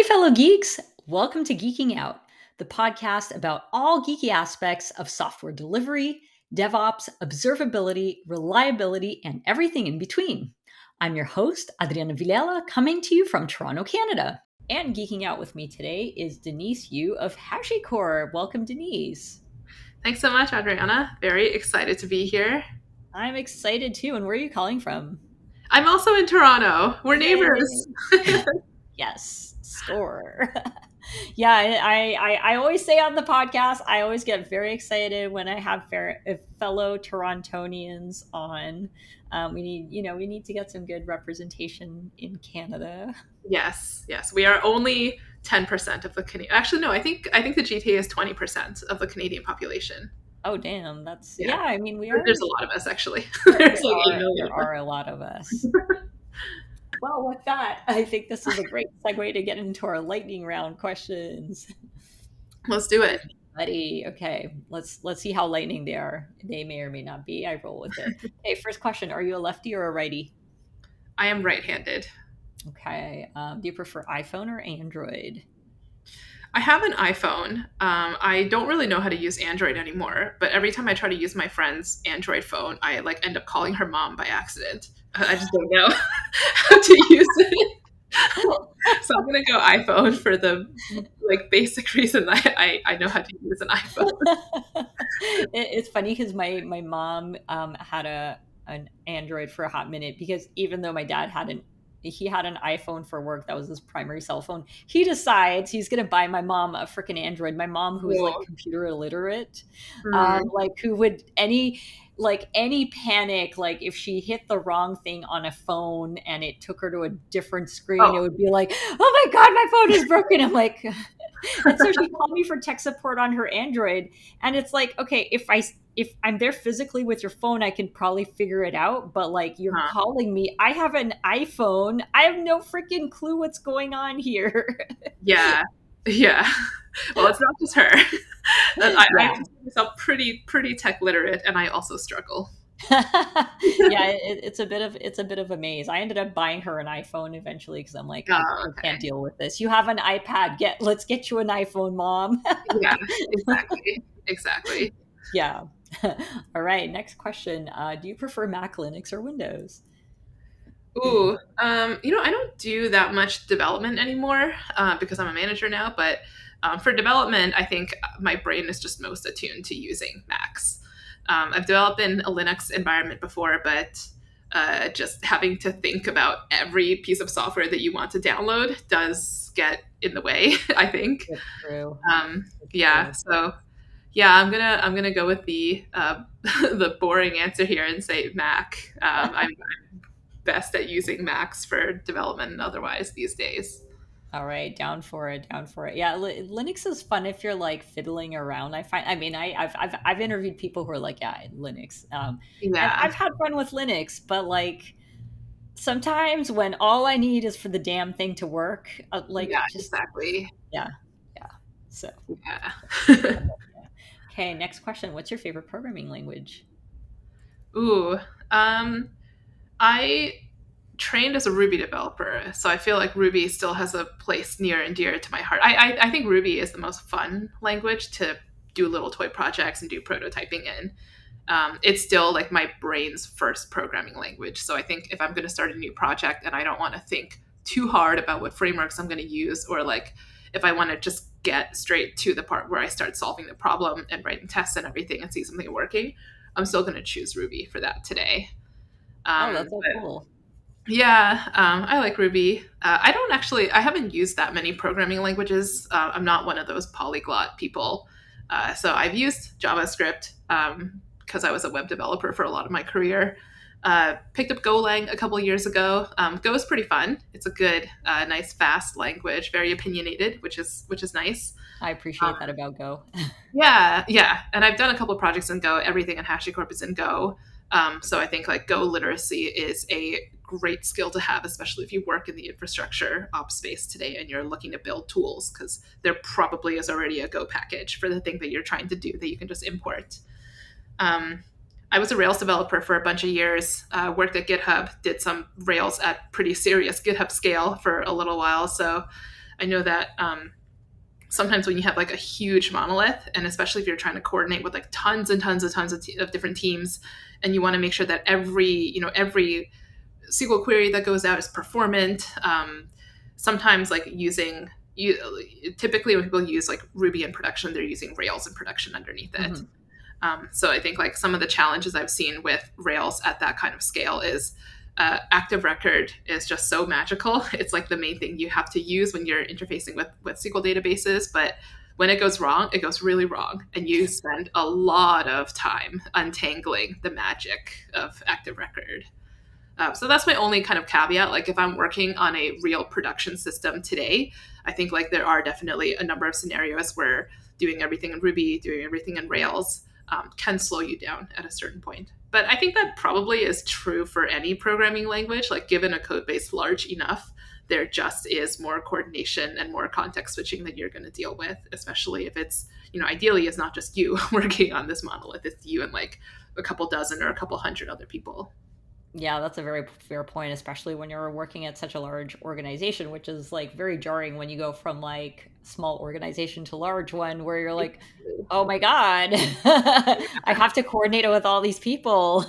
fellow geeks. Welcome to Geeking Out, the podcast about all geeky aspects of software delivery, DevOps, observability, reliability, and everything in between. I'm your host, Adriana Villela, coming to you from Toronto, Canada. And geeking out with me today is Denise Yu of HashiCorp. Welcome, Denise. Thanks so much, Adriana. Very excited to be here. I'm excited too. And where are you calling from? I'm also in Toronto. We're neighbors. Yes, score. Yeah, I always say on the podcast, I always get very excited when I have fellow Torontonians on. We need to get some good representation in Canada. Yes. We are only 10% of the Canadian. Actually, no. I think the GTA is 20% of the Canadian population. Oh, damn! That's yeah. I mean, we are. There's a lot of us, actually. There's like 8 million. There are a lot of us. Well, with that, I think this is a great segue to get into our lightning round questions. Let's do it. Buddy, okay. Let's see how lightning they are. They may or may not be. I roll with it. Okay, first question. Are you a lefty or a righty? I am right-handed. Okay. Do you prefer iPhone or Android? I have an iPhone. I don't really know how to use Android anymore, but every time I try to use my friend's Android phone, I end up calling her mom by accident. I just don't know how to use it. So I'm gonna go iPhone for the basic reason I know how to use an iPhone. It's funny because my mom had an Android for a hot minute, because even though my dad had an iPhone for work, that was his primary cell phone, he decides he's going to buy my mom a freaking Android. My mom, who is computer illiterate, who would any panic, if she hit the wrong thing on a phone and it took her to a different screen, it would be like, oh my God, my phone is broken. I'm like, and so she called me for tech support on her Android. And it's like, okay, if I'm there physically with your phone, I can probably figure it out. But you're calling me, I have an iPhone. I have no freaking clue what's going on here. Yeah. Well, it's not just her. I consider myself pretty tech literate, and I also struggle. It's a bit of a maze. I ended up buying her an iPhone eventually because I'm like, I can't deal with this. You have an iPad. Let's get you an iPhone, Mom. Yeah, exactly. Yeah. All right. Next question. Do you prefer Mac, Linux, or Windows? Ooh, I don't do that much development anymore because I'm a manager now. But for development, I think my brain is just most attuned to using Macs. I've developed in a Linux environment before, but just having to think about every piece of software that you want to download does get in the way, I think. That's true. So I'm gonna go with the the boring answer here and say Mac. I'm best at using Macs for development and otherwise these days. All right, down for it. Yeah, Linux is fun if you're fiddling around. I've interviewed people who are Linux. And I've had fun with Linux, but sometimes when all I need is for the damn thing to work, exactly. Yeah. So. Yeah. Okay, next question. What's your favorite programming language? Ooh, I trained as a Ruby developer, so I feel like Ruby still has a place near and dear to my heart. I think Ruby is the most fun language to do little toy projects and do prototyping in. It's still my brain's first programming language. So I think if I'm going to start a new project and I don't want to think too hard about what frameworks I'm going to use, or if I want to just get straight to the part where I start solving the problem and writing tests and everything and see something working, I'm still going to choose Ruby for that today. That's so cool. Yeah, I like Ruby. I haven't used that many programming languages. I'm not one of those polyglot people. So I've used JavaScript because I was a web developer for a lot of my career. Picked up Golang a couple years ago. Go is pretty fun. It's a good, nice, fast language, very opinionated, which is nice. I appreciate that about Go. Yeah. And I've done a couple of projects in Go. Everything in HashiCorp is in Go. So I think Go literacy is a great skill to have, especially if you work in the infrastructure ops space today and you're looking to build tools, because there probably is already a Go package for the thing that you're trying to do that you can just import. I was a Rails developer for a bunch of years, worked at GitHub, did some Rails at pretty serious GitHub scale for a little while. So I know that sometimes when you have like a huge monolith, and especially if you're trying to coordinate with like tons and tons and tons of different teams, and you want to make sure that every SQL query that goes out is performant. Sometimes like using you typically when people use like Ruby in production, they're using Rails in production underneath it. Mm-hmm. So I think like some of the challenges I've seen with Rails at that kind of scale is active record is just so magical. It's like the main thing you have to use when you're interfacing with SQL databases. But when it goes wrong, it goes really wrong. And you spend a lot of time untangling the magic of active record. So that's my only kind of caveat. Like if I'm working on a real production system today, I think like there are definitely a number of scenarios where doing everything in Ruby, doing everything in Rails can slow you down at a certain point. But I think that probably is true for any programming language. Like given a code base large enough, there just is more coordination and more context switching that you're going to deal with, especially if it's, ideally it's not just you working on this monolith, it's you and like a couple dozen or a couple hundred other people. Yeah, that's a very fair point, especially when you're working at such a large organization, which is like very jarring when you go from like small organization to large one where you're like, oh my God, I have to coordinate it with all these people.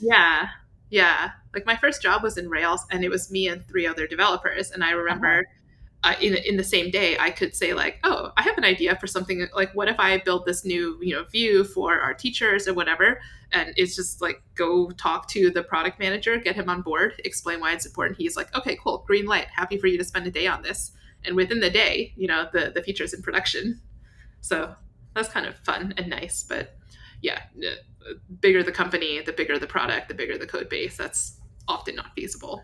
Yeah. Yeah. Like my first job was in Rails and it was me and three other developers. And I Uh-huh. remember in the same day, I could say like, oh, I have an idea for something like, what if I build this new, view for our teachers or whatever? And it's just like, go talk to the product manager, get him on board, explain why it's important. He's like, okay, cool. Green light. Happy for you to spend a day on this. And within the day, the feature's in production. So that's kind of fun and nice. But yeah, bigger the company, the bigger the product, the bigger the code base. That's often not feasible.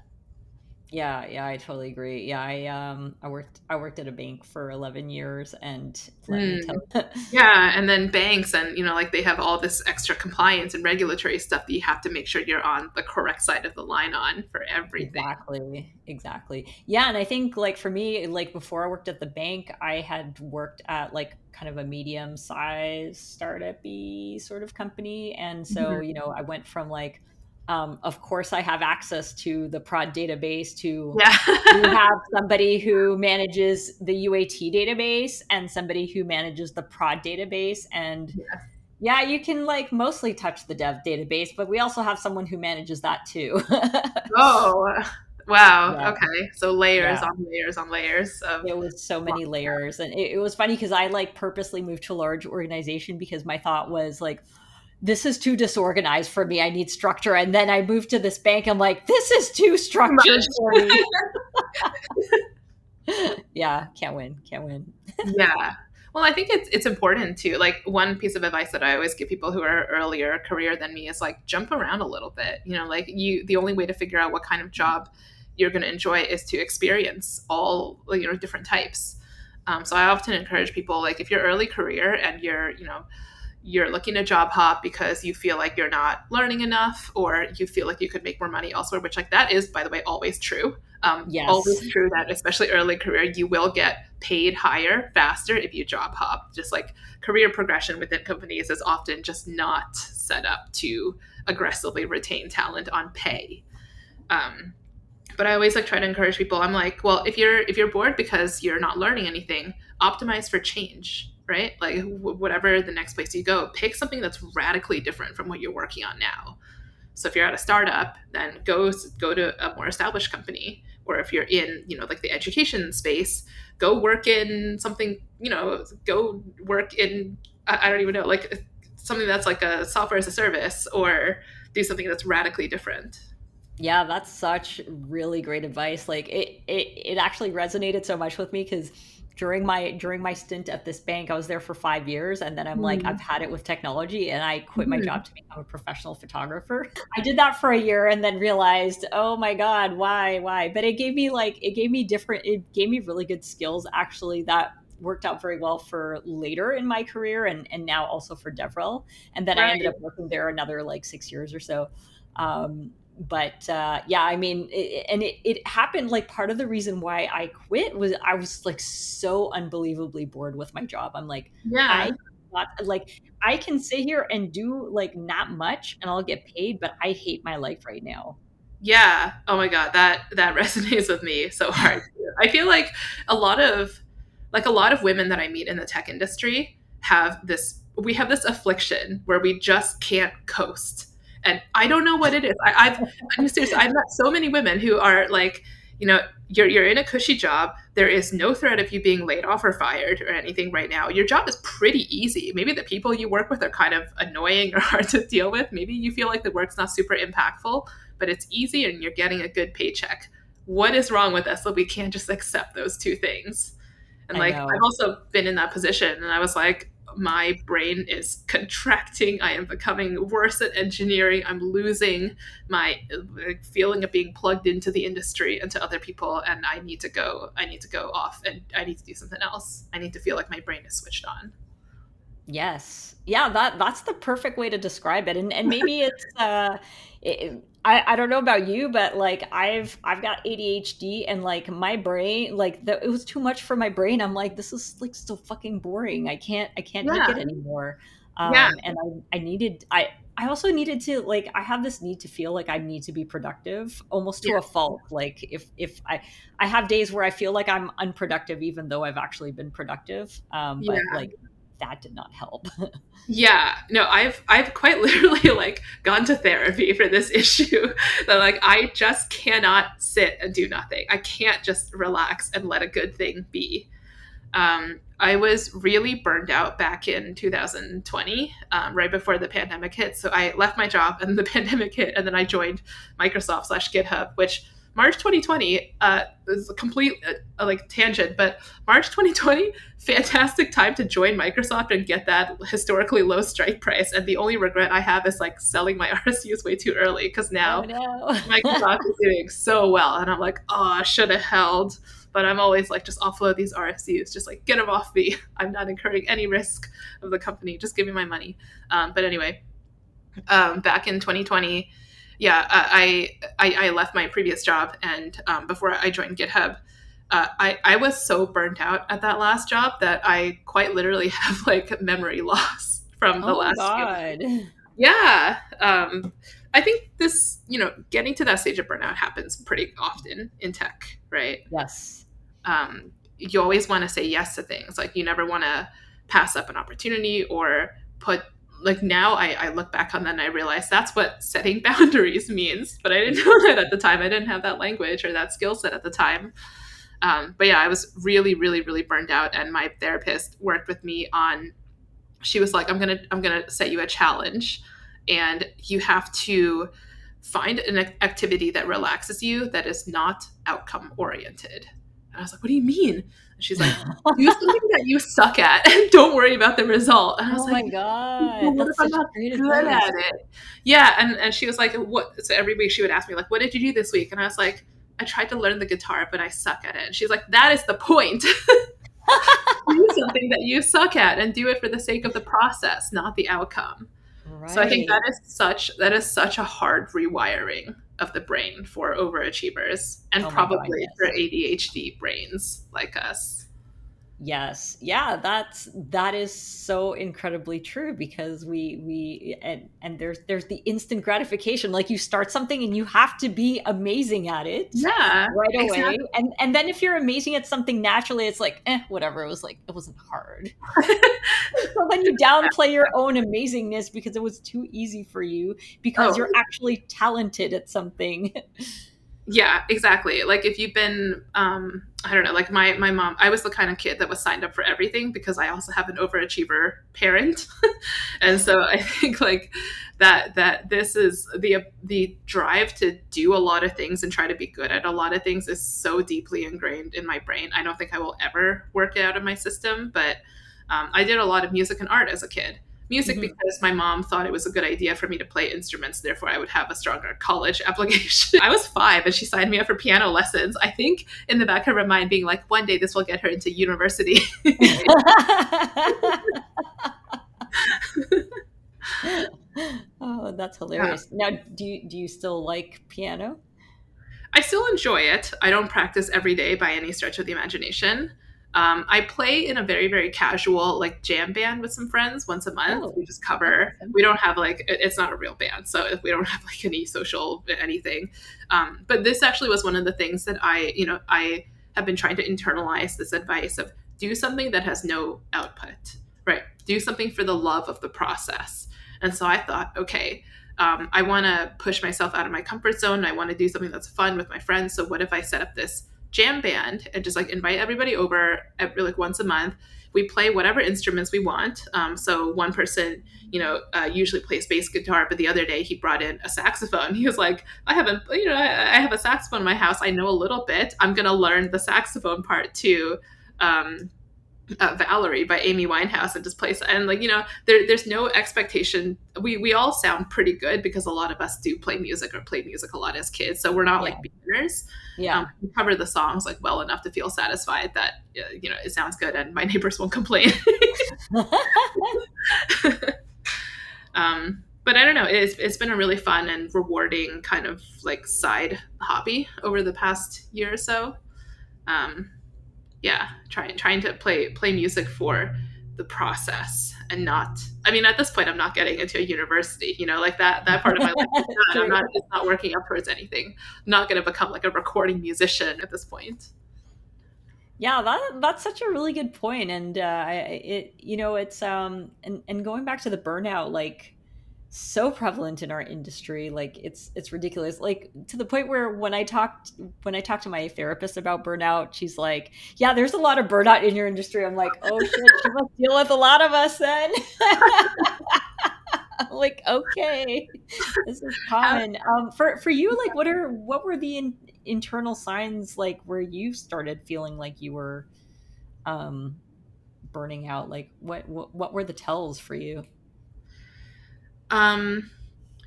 Yeah, yeah, I totally agree. Yeah, I worked at a bank for 11 years, and let me tell Mm. you. Yeah, and then banks and like they have all this extra compliance and regulatory stuff that you have to make sure you're on the correct side of the line on for everything. Exactly, exactly. Yeah, and I think like for me, like before I worked at the bank, I had worked at like kind of a medium-sized startup-y sort of company, and so Mhm. I went from like, of course, I have access to the prod database to Yeah. we have somebody who manages the UAT database and somebody who manages the prod database, and yeah, you can like mostly touch the dev database, but we also have someone who manages that too. Oh, wow. Yeah, Okay. So layers yeah. on layers on layers of. It was so many layers. And it was funny because I like purposely moved to a large organization because my thought was like, this is too disorganized for me. I need structure. And then I moved to this bank. I'm like, this is too Too much. structured for me. Yeah, can't win. Can't win. Yeah. Well, I think it's important too. Like one piece of advice that I always give people who are earlier career than me is like jump around a little bit. Like the only way to figure out what kind of job you're going to enjoy is to experience all different types. So I often encourage people like if you're early career and you're looking to job hop because you feel like you're not learning enough or you feel like you could make more money elsewhere, which like that is, by the way, always true. Yes. Always true that especially early career, you will get paid higher faster if you job hop. Just like career progression within companies is often just not set up to aggressively retain talent on pay. Um, but I always like try to encourage people. I'm like, well, if you're bored because you're not learning anything, optimize for change, right? Like whatever the next place you go, pick something that's radically different from what you're working on now. So if you're at a startup, then go to a more established company. Or if you're in, like the education space, go work in something, go work in I don't even know, like something that's like a software as a service or do something that's radically different. Yeah, that's such really great advice. Like it actually resonated so much with me because during my stint at this bank, I was there for 5 years, and then I'm like, I've Mm-hmm. had it with technology, and I quit my Mm-hmm. job to become a professional photographer. I did that for a year, and then realized, oh my god, why? But it gave me really good skills actually that worked out very well for later in my career and now also for DevRel. And then I ended Right. up working there another like 6 years or so. But yeah, I mean, it happened like part of the reason why I quit was I was like so unbelievably bored with my job. I'm like, Yeah. I not like I can sit here and do like not much and I'll get paid, but I hate my life right now. Yeah. Oh my God. That resonates with me so hard. I feel like a lot of a lot of women that I meet in the tech industry have this we have this affliction where we just can't coast. And I don't know what it is. I'm serious. I've met so many women who are like, you're in a cushy job. There is no threat of you being laid off or fired or anything right now. Your job is pretty easy. Maybe the people you work with are kind of annoying or hard to deal with. Maybe you feel like the work's not super impactful, but it's easy and you're getting a good paycheck. What is wrong with us that we can't just accept those two things? And I like, I've know. also been in that position and I was like, my brain is contracting. I am becoming worse at engineering. I'm losing my feeling of being plugged into the industry and to other people. And I need to go. I need to go off and I need to do something else. I need to feel like my brain is switched on. Yes. Yeah, that's the perfect way to describe it. And maybe it's I don't know about you, but like I've got ADHD and like my brain like it was too much for my brain. I'm like this is like so fucking boring. I can't take Yeah. it anymore. Yeah. And I also needed to like I have this need to feel like I need to be productive almost to a Yeah. fault. Like if I have days where I feel like I'm unproductive even though I've actually been productive. But Yeah. like that did not help. Yeah, no, I've quite literally like gone to therapy for this issue that like I just cannot sit and do nothing. I can't just relax and let a good thing be. I was really burned out back in 2020, right before the pandemic hit. So I left my job and the pandemic hit, and then I joined Microsoft slash GitHub, which March 2020 is a complete like tangent, but March 2020, fantastic time to join Microsoft and get that historically low strike price. And the only regret I have is like selling my RSUs way too early because Oh now no. Microsoft is doing so well, and I'm like, oh, I should have held. But I'm always like, just offload these RSUs, just like get them off me. I'm not incurring any risk of the company. Just give me my money. But anyway, back in 2020, yeah, I left my previous job, and before I joined GitHub, I was so burnt out at that last job that I quite literally have like memory loss from the Oh my last few months. god. Yeah. I think this, getting to that stage of burnout happens pretty often in tech, right? Yes. You always want to say yes to things. Like you never want to pass up an opportunity or put like now I look back on that and I realize that's what setting boundaries means. But I didn't know that at the time. I didn't have that language or that skill set at the time. But yeah, I was really, really, really burned out. And my therapist worked with me on she was like, I'm gonna set you a challenge, and you have to find an activity that relaxes you that is not outcome oriented. And I was like, what do you mean? And she's like, do something that you suck at and don't worry about the result. And I was Oh like, my well, god. what if That's I'm such not great good at advice. it? Yeah, and she was like, what? So every week she would ask me like, what did you do this week? And I was like, I tried to learn the guitar, but I suck at it. And she's like, that is the point. Do something that you suck at and do it for the sake of the process, not the outcome. So I think Right. that is such a hard rewiring of the brain for overachievers and Oh my god, probably for yes. ADHD brains like us. Yes. Yeah, that is so incredibly true because we and there's the instant gratification. Like you start something and you have to be amazing at it Yeah, right away. exactly. And then if you're amazing at something naturally, it's like, whatever. It was like it wasn't hard. So then you downplay your own amazingness because it was too easy for you because Oh, you're actually talented at something. yeah, exactly. Like if you've been, I don't know, like my mom, I was the kind of kid that was signed up for everything because I also have an overachiever parent, and so I think like that this is the drive to do a lot of things and try to be good at a lot of things is so deeply ingrained in my brain. I don't think I will ever work it out of my system, but I did a lot of music and art as a kid. Music Mhm. because my mom thought it was a good idea for me to play instruments, therefore I would have a stronger college application. I was 5 and she signed me up for piano lessons. I think in the back of her mind being like, one day this will get her into university. Oh, that's Yeah. hilarious. Now, do you still like piano? I still enjoy it. I don't practice every day by any stretch of the imagination. I play in a very, very casual like jam band with some friends once a month. Oh, We just that's cover. awesome. We don't have like it's not a real band, so we don't have like any social anything. But this actually was one of the things that I have been trying to internalize this advice of do something that has no output, right? Do something for the love of the process. And so I thought, okay, I want to push myself out of my comfort zone. I want to do something that's fun with my friends. So what if I set up this jam band and just like invite everybody over every, like once a month? We play whatever instruments we want. So one person, usually plays bass guitar, but the other day he brought in a saxophone. He was like, I have a saxophone in my house. I know a little bit. I'm going to learn the saxophone part too. Valerie by Amy Winehouse and just play. And there's no expectation. We all sound pretty good because a lot of us do play music or played music a lot as kids. So we're not like beginners. Yeah. We cover the songs like well enough to feel satisfied that, it sounds good and my neighbors won't complain. But I don't know. It's been a really fun and rewarding kind of like side hobby over the past year or so. Trying to play music for the process and not, I mean, at this point, I'm not getting into a university, like that part of my life is done. It's not working up towards anything. I'm not going to become like a recording musician at this point. Yeah, that's such a really good point. And it's and going back to the burnout, like so prevalent in our industry, like it's ridiculous, like to the point where when I talked to my therapist about burnout, she's like, yeah, there's a lot of burnout in your industry. I'm like, oh shit, she must deal with a lot of us then. I'm like, okay, this is common. For you, like what were the internal signs like where you started feeling like you were burning out? Like what were the tells for you?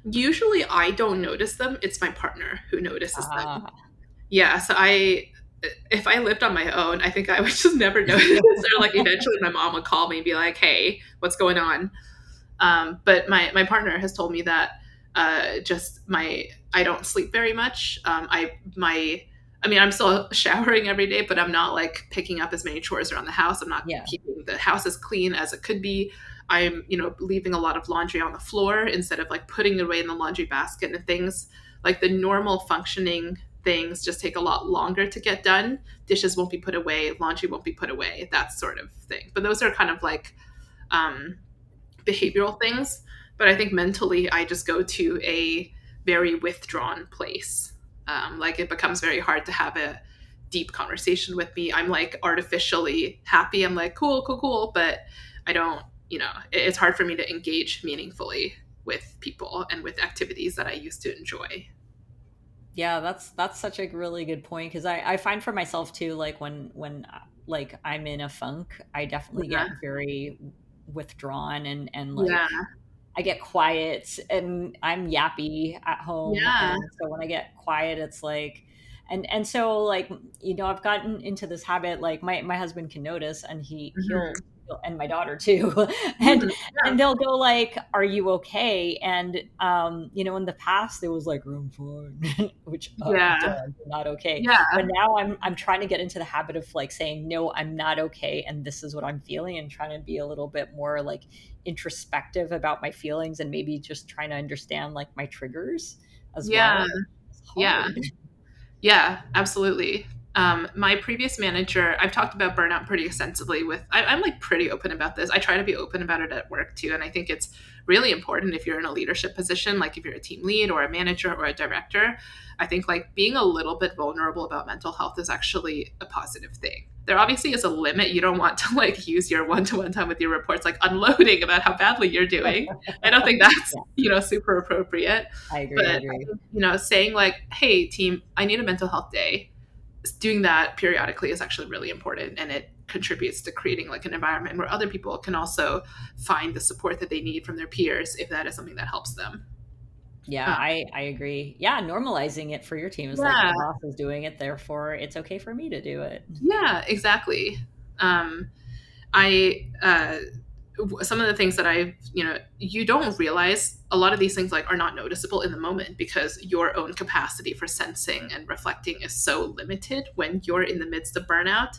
Usually I don't notice them. It's my partner who notices them. Ah. Yeah. So if I lived on my own, I think I would just never notice. Or like eventually my mom would call me and be like, hey, what's going on? But my partner has told me that I don't sleep very much. I'm still showering every day, but I'm not like picking up as many chores around the house. I'm not keeping the house as clean as it could be. I'm, leaving a lot of laundry on the floor instead of like putting it away in the laundry basket, and things like the normal functioning things just take a lot longer to get done. Dishes won't be put away, laundry won't be put away, that sort of thing. But those are kind of like behavioral things. But I think mentally, I just go to a very withdrawn place. Like it becomes very hard to have a deep conversation with me. I'm like artificially happy. I'm like, cool. But I don't, it's hard for me to engage meaningfully with people and with activities that I used to enjoy. Yeah, that's such a really good point, because I find for myself too, like when like I'm in a funk, I definitely Yeah. get very withdrawn, and like Yeah. I get quiet, and I'm yappy at home. Yeah. And so when I get quiet, it's like, and so like, I've gotten into this habit, like my husband can notice, and he'll and my daughter too. and Mhm. and they'll go like, are you okay? And in the past it was like, I'm fine. Which Yeah. duh, you're not okay. Yeah. But now I'm trying to get into the habit of like saying, no, I'm not okay, and this is what I'm feeling, and trying to be a little bit more like introspective about my feelings, and maybe just trying to understand like my triggers as Yeah. well. It's Yeah. hard. Yeah, absolutely. My previous manager, I've talked about burnout pretty extensively I'm like pretty open about this. I try to be open about it at work too. And I think it's really important if you're in a leadership position, like if you're a team lead or a manager or a director, I think like being a little bit vulnerable about mental health is actually a positive thing. There obviously is a limit. You don't want to like use your one-to-one time with your reports, like unloading about how badly you're doing. I don't think that's, super appropriate. I agree. But I think, saying like, hey team, I need a mental health day, doing that periodically is actually really important, and it contributes to creating like an environment where other people can also find the support that they need from their peers if that is something that helps them. Yeah, I agree. Yeah, normalizing it for your team is like, Yeah. the boss is doing it, therefore it's okay for me to do it. Yeah, exactly. I some of the things that you don't realize, a lot of these things like are not noticeable in the moment because your own capacity for sensing and reflecting is so limited when you're in the midst of burnout.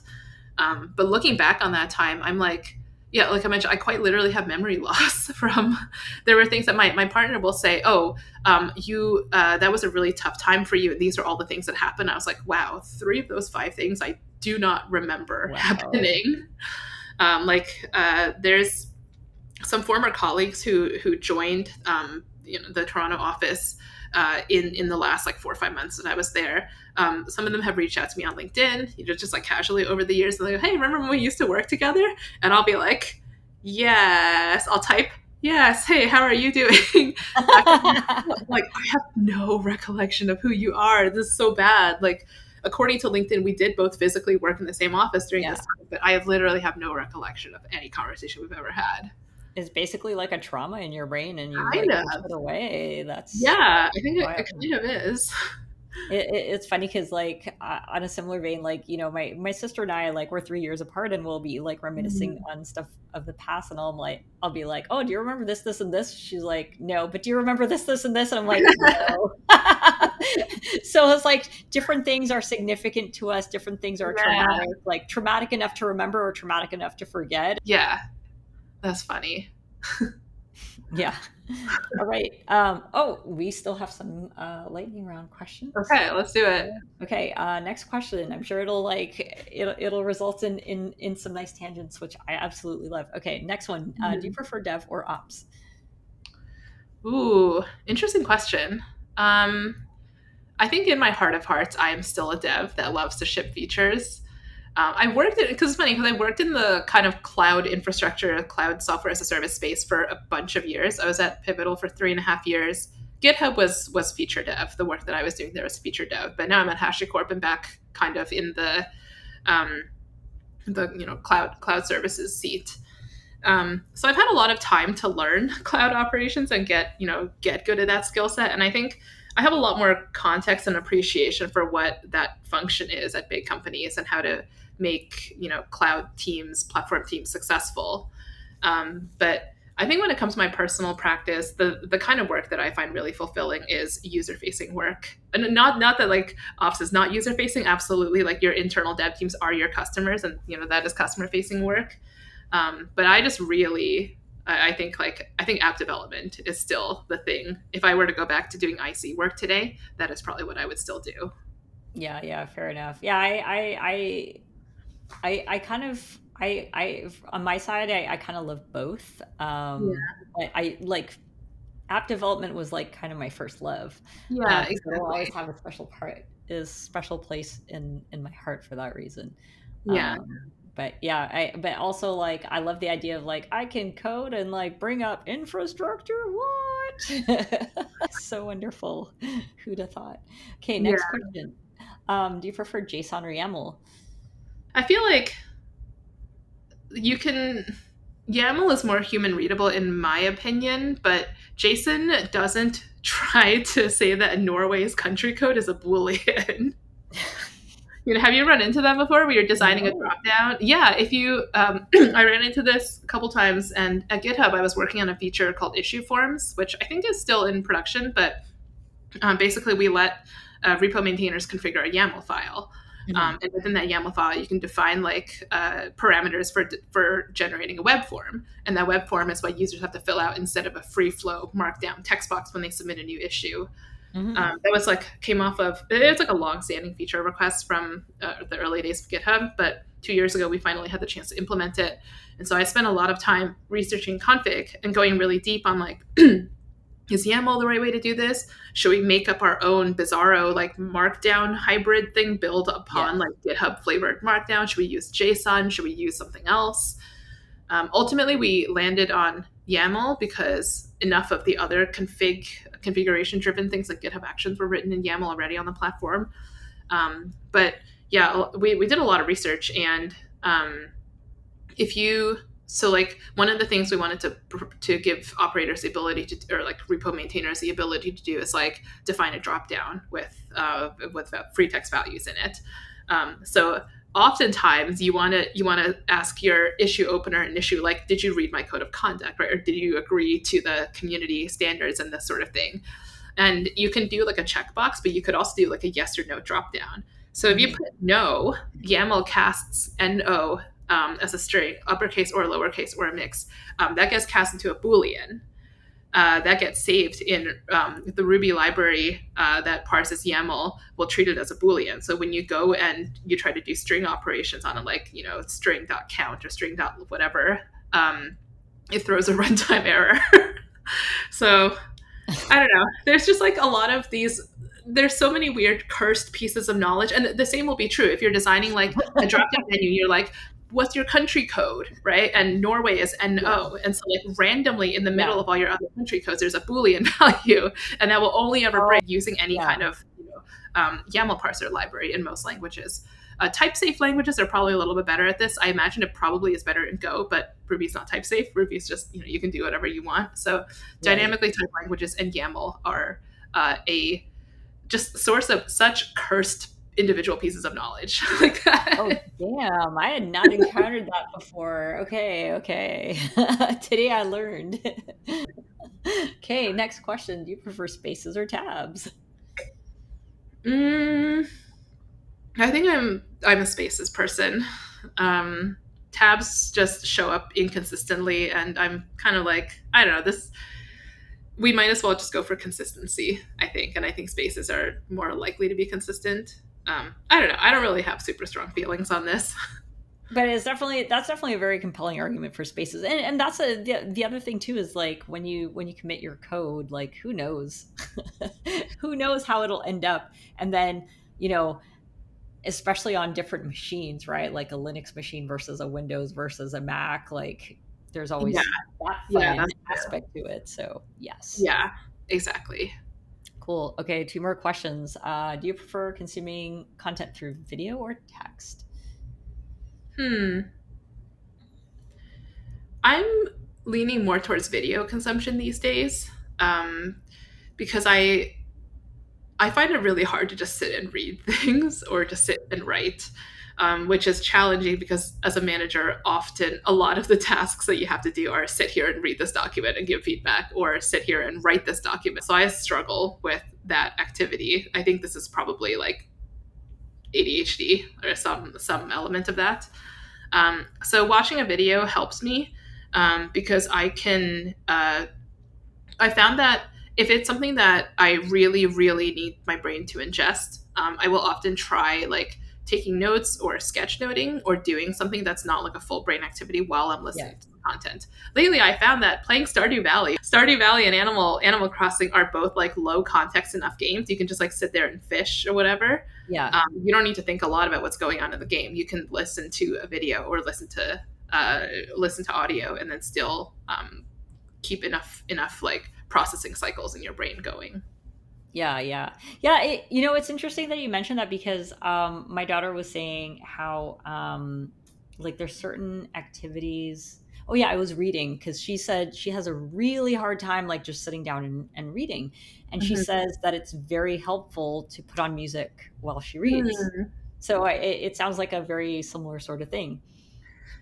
But looking back on that time, I'm like, yeah, like I mentioned, I quite literally have memory loss from, there were things that my partner will say, oh, that was a really tough time for you. These are all the things that happened. I was like, wow, 3 of those 5 things I do not remember Wow. happening. There's some former colleagues who joined the Toronto office in the last like 4 or 5 months that I was there. Some of them have reached out to me on LinkedIn, just like casually over the years. They're like, "Hey, remember when we used to work together?" And I'll be like, "Yes." I'll type, "Yes. Hey, how are you doing?" Like, I have no recollection of who you are. This is so bad. Like, according to LinkedIn, we did both physically work in the same office during this Yeah. time, but I literally have no recollection of any conversation we've ever had. It's basically like a trauma in your brain and you've Kind like of. pushed it away. That's Yeah, I think it wild. kind of is. It's funny because like on a similar vein, like my sister and I, like we're 3 years apart, and we'll be like reminiscing on stuff of the past, and I'll be like, oh, do you remember this, this, and this? She's like, no, but do you remember this, this, and this? And I'm like, no. So it's like different things are significant to us, different things are Yeah. traumatic, like traumatic enough to remember or traumatic enough to forget. Yeah, that's funny. Yeah. All right. Oh, we still have some lightning round questions. Okay, let's do it. Okay, next question. I'm sure it'll result in some nice tangents, which I absolutely love. Okay, next one. Do you prefer dev or ops? Ooh, interesting question. Um, I think in my heart of hearts, I am still a dev that loves to ship features. I worked in, because it's funny, because I worked in the kind of cloud infrastructure, cloud software as a service space for a bunch of years. I was at Pivotal for 3.5 years. GitHub was feature dev. The work that I was doing there was feature dev. But now I'm at HashiCorp and back kind of in um, the cloud services seat. So I've had a lot of time to learn cloud operations and get good at that skill set. And I think I have a lot more context and appreciation for what that function is at big companies and how to make cloud teams, platform teams successful. But I think when it comes to my personal practice, the kind of work that I find really fulfilling is user facing work. And not that like ops is not user facing. Absolutely, like your internal dev teams are your customers, and that is customer facing work. But I just really, I think app development is still the thing. If I were to go back to doing IC work today, that is probably what I would still do. Yeah, yeah, fair enough. Yeah, I kind of I on my side I kind of love both. Yeah, I like app development was like kind of my first love. yeah, So it'll always exactly. have a special place in my heart for that reason. Yeah, But yeah, but also like I love the idea of like I can code and like bring up infrastructure. What? So wonderful. Who'd have thought? Okay, yeah. next question. Do you prefer JSON or YAML? I feel like you can. YAML is more human readable in my opinion, but Jason doesn't try to say that Norway's country code is a boolean. Have you run into that before where you're designing a No. drop down? Yeah, if you, I ran into this a couple times, and at GitHub, I was working on a feature called issue forms, which I think is still in production, but basically we let repo maintainers configure a YAML file. Mhm. And within that YAML file, you can define like parameters for generating a web form. And that web form is what users have to fill out instead of a free flow markdown text box when they submit a new issue. Mhm. That was like came off of it's like a long-standing feature request from the early days of GitHub, but 2 years ago we finally had the chance to implement it, and so I spent a lot of time researching config and going really deep on like is YAML the right way to do this? Should we make up our own bizarro like markdown hybrid thing build upon Yeah. like GitHub flavored markdown? Should we use JSON? Should we use something else? Ultimately, we landed on YAML because enough of the other configuration driven things like GitHub Actions were written in YAML already on the platform. But yeah, we did a lot of research, and if you so like one of the things we wanted to give operators the ability to, or like repo maintainers the ability to do, is like define a dropdown with free text values in it. So oftentimes you want to ask your issue opener an issue like, did you read my code of conduct, right? Or did you agree to the community standards and this sort of thing? And you can do like a checkbox, but you could also do like a yes or no dropdown. So if you Mhm. put no, YAML casts no as a string, uppercase or lowercase or a mix. That gets cast into a Boolean. that gets saved in the Ruby library that parses YAML will treat it as a Boolean. So when you go and you try to do string operations on it, like, string.count or string.whatever, it throws a runtime error. So I don't know. There's just like a lot of these. There's so many weird cursed pieces of knowledge, and the same will be true if you're designing like a drop-down menu. You're like, what's your country code, right? And Norway is NO, Yeah. and so like randomly in the middle Yeah. of all your other country codes, there's a Boolean value, and that will only ever Oh, break using any yeah. kind of YAML parser library in most languages. Type-safe languages are probably a little bit better at this. I imagine it probably is better in Go, but Ruby's not type-safe. Ruby's just, you can do whatever you want. So Right. dynamically typed languages and YAML are a just source of such cursed individual pieces of knowledge like Oh, that. damn. I had not encountered that before. Okay, okay. Today I learned. Okay, next question. Do you prefer spaces or tabs? mm, I think I'm a spaces person. Um, Tabs just show up inconsistently, and I'm kind of like, I don't know, this we might as well just go for consistency, I think. And I think spaces are more likely to be consistent. I don't know. I don't really have super strong feelings on this. But that's definitely a very compelling argument for spaces, and that's the other thing too is like when you commit your code, like who knows, who knows how it'll end up, and then you know especially on different machines, right? Like a Linux machine versus a Windows versus a Mac, like there's Yeah, always that yeah, fun that's true. aspect to it. So yes. Yeah, exactly. Cool. Okay, two more questions. Do you prefer consuming content through video or text? Hmm. I'm leaning more towards video consumption these days, because I find it really hard to just sit and read things or just sit and write, which is challenging because as a manager, often a lot of the tasks that you have to do are sit here and read this document and give feedback, or sit here and write this document. So I struggle with that activity. I think this is probably like ADHD or some element of that. So watching a video helps me, because I found that if it's something that I really, really need my brain to ingest, I will often try like taking notes or sketchnoting or doing something that's not like a full brain activity while I'm Yeah. listening to the content. Lately, I found that playing Stardew Valley and Animal Crossing are both like low context enough games. You can just like sit there and fish or whatever. Yeah. You don't need to think a lot about what's going on in the game. You can listen to a video or listen to audio and then still keep enough like processing cycles in your brain going. Yeah, yeah, yeah. It's interesting that you mentioned that because my daughter was saying how like there's certain activities. Oh yeah, I was reading because she said she has a really hard time like just sitting down and reading, and she Mhm. says that it's very helpful to put on music while she reads. Hmm. So it sounds like a very similar sort of thing.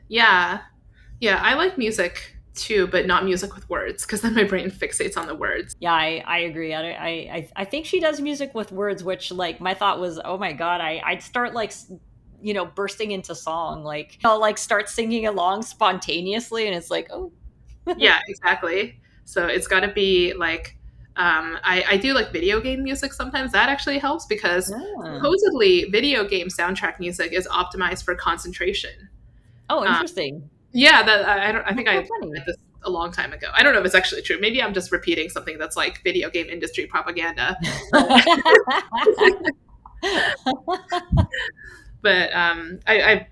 Yeah, yeah, I like music too, but not music with words because then my brain fixates on the words. Yeah, I agree. I think she does music with words, which like my thought was, oh my god, I'd start like bursting into song, like I'll like start singing along spontaneously, and it's like, oh, Yeah, exactly. So it's got to be like, I do like video game music sometimes. That actually helps because yeah. supposedly video game soundtrack music is optimized for concentration. Oh, Um, interesting. yeah, that I don't. I think That's I so read funny. this a long time ago. I don't know if it's actually true. Maybe I'm just repeating something that's like video game industry propaganda. But I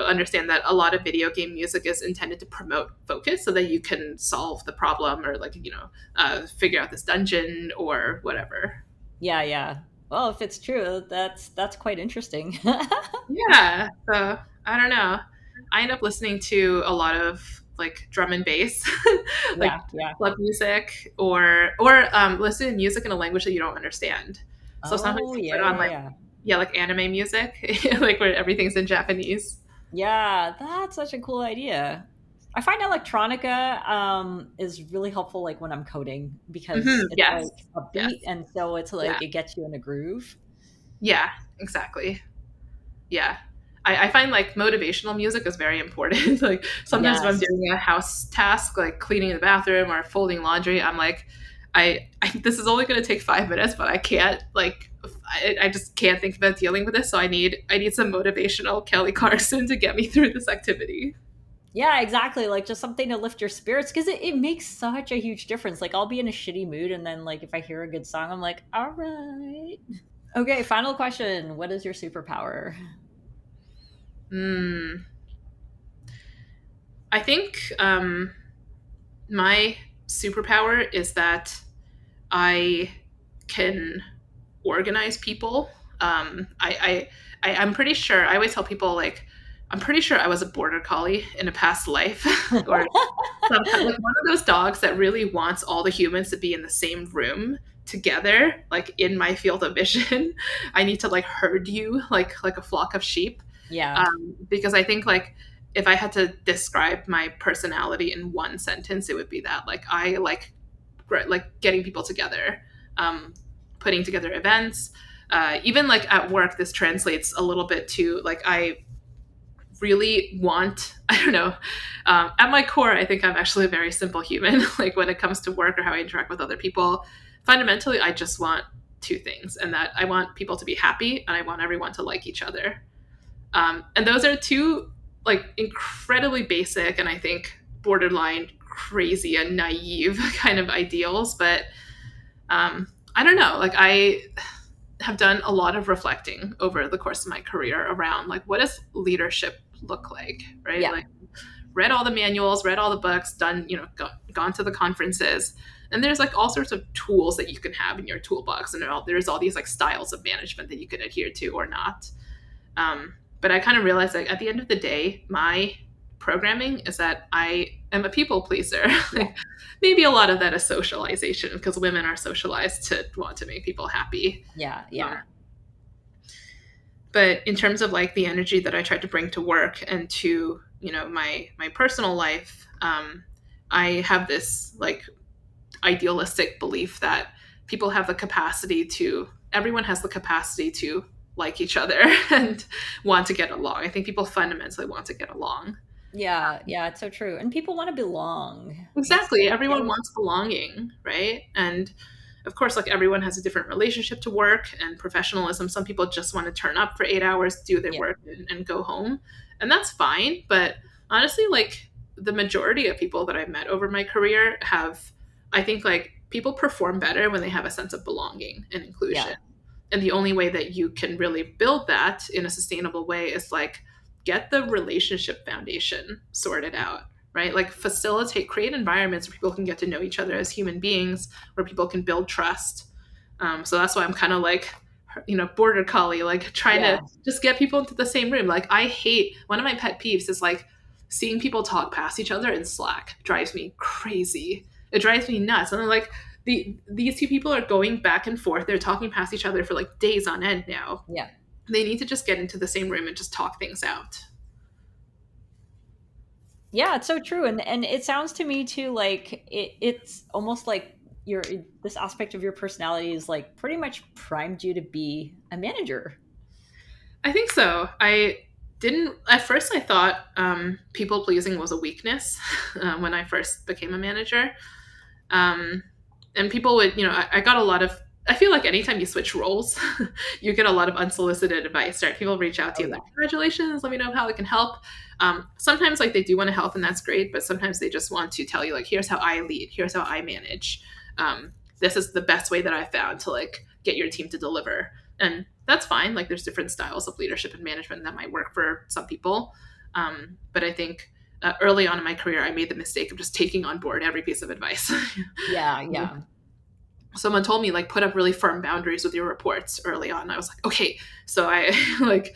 understand that a lot of video game music is intended to promote focus so that you can solve the problem or like figure out this dungeon or whatever. Yeah, yeah. Well, if it's true, that's quite interesting. Yeah, so I don't know. I end up listening to a lot of like drum and bass, like Yeah, yeah. club music, or listen to music in a language that you don't understand. So sometimes Oh, you yeah, put on yeah, like, yeah. yeah, like anime music, like where everything's in Japanese. Yeah, that's such a cool idea. I find electronica is really helpful like when I'm coding because it's Yes, like a yes, beat, and so it's yeah, like it gets you in a groove. yeah, exactly. Yeah. I find like motivational music is very important. Like sometimes if I'm Yes. doing a house task, like cleaning the bathroom or folding laundry, I'm like, this is only going to take 5 minutes, but I can't like, I just can't think about dealing with this. So I need some motivational Kelly Clarkson to get me through this activity. Yeah, exactly. Like just something to lift your spirits because it makes such a huge difference. Like I'll be in a shitty mood and then like if I hear a good song, I'm like, all right. Okay, final question. What is your superpower? Hmm. I think my superpower is that I can organize people. I'm pretty sure. I always tell people like, I'm pretty sure I was a border collie in a past life, or some kind like one of those dogs that really wants all the humans to be in the same room together, like in my field of vision. I need to like herd you like a flock of sheep, Yeah. because I think like if I had to describe my personality in one sentence, it would be that like I like getting people together, um, putting together events. Even like at work, this translates a little bit to like I really want, I don't know, at my core I think I'm actually a very simple human. Like when it comes to work or how I interact with other people, fundamentally I just want two things, and that I want people to be happy and I want everyone to like each other. And those are two like incredibly basic and I think borderline crazy and naive kind of ideals, but I don't know, like I have done a lot of reflecting over the course of my career around like what does leadership look like, right? Yeah. Like read all the manuals, read all the books, done, gone to the conferences, and there's like all sorts of tools that you can have in your toolbox, and there's all these like styles of management that you can adhere to or not. But I kind of realized like at the end of the day, my programming is that I am a people pleaser. Yeah. Maybe a lot of that is socialization because women are socialized to want to make people happy. Yeah. Um, Yeah. but in terms of like the energy that I tried to bring to work and to my personal life, I have this like idealistic belief that people have the capacity to everyone has the capacity to like each other and want to get along. I think people fundamentally want to get along. Yeah. Yeah. It's so true. And people want to belong. That's Exactly. Everyone yeah. wants belonging, right? And of course, like everyone has a different relationship to work and professionalism. Some people just want to turn up for 8 hours, do their Yeah. work, and go home. And that's fine. But honestly, like the majority of people that I've met over my career have, I think, like people perform better when they have a sense of belonging and inclusion. Yeah. And the only way that you can really build that in a sustainable way is like get the relationship foundation sorted out, right? Like facilitate, create environments where people can get to know each other as human beings, where people can build trust. So that's why I'm kind of like, border collie, like trying to Yeah. just get people into the same room. Like I hate, one of my pet peeves is like seeing people talk past each other in Slack drives me crazy. It drives me nuts. And I'm like, these two people are going back and forth. They're talking past each other for like days on end now. Yeah. They need to just get into the same room and just talk things out. Yeah, it's so true. And it sounds to me too like it's almost like your this aspect of your personality is like pretty much primed you to be a manager. I think so. I didn't at first. I thought people pleasing was a weakness when I first became a manager, um, and people would, I got a lot of. I feel like anytime you switch roles, you get a lot of unsolicited advice. Right? People reach out to Oh you yeah. like, "Congratulations, let me know how I can help." Sometimes like they do want to help, and that's great. But sometimes they just want to tell you like, "Here's how I lead. Here's how I manage. This is the best way that I found to like get your team to deliver." And that's fine. Like there's different styles of leadership and management that might work for some people. But I think early on in my career, I made the mistake of just taking on board every piece of advice. Yeah, yeah. Someone told me like put up really firm boundaries with your reports early on. I was like, okay. So I like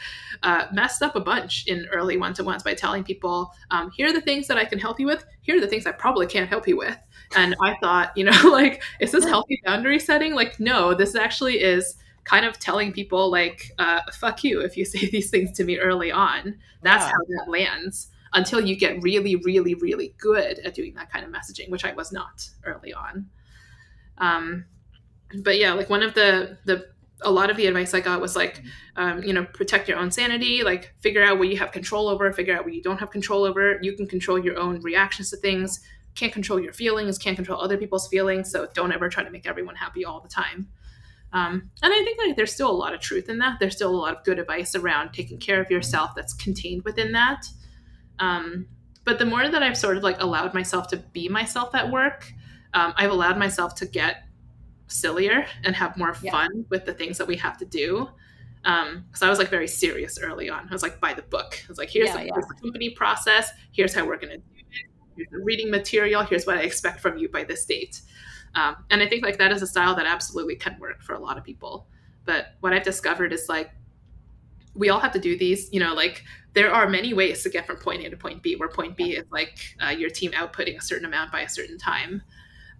messed up a bunch in early one-to-ones by telling people, here are the things that I can help you with. Here are the things I probably can't help you with. And I thought, like, is this healthy boundary setting? Like, no, this actually is kind of telling people like, fuck you if you say these things to me early on. That's Yeah. how that lands until you get really, really, really good at doing that kind of messaging, which I was not early on. Um, but yeah, like one of the a lot of the advice I got was like, protect your own sanity, like figure out what you have control over, figure out what you don't have control over. You can control your own reactions to things, can't control your feelings, can't control other people's feelings. So don't ever try to make everyone happy all the time. And I think like there's still a lot of truth in that. There's still a lot of good advice around taking care of yourself that's contained within that. But the more that I've sort of like allowed myself to be myself at work, I've allowed myself to get sillier and have more Yeah. fun with the things that we have to do. Because I was like very serious early on. I was like by the book. I was like, Yeah. here's the company process. Here's how we're going to do it. Here's the reading material. Here's what I expect from you by this date. And I think like that is a style that absolutely can work for a lot of people. But what I've discovered is like we all have to do these, like there are many ways to get from point A to point B, where point B is like your team outputting a certain amount by a certain time.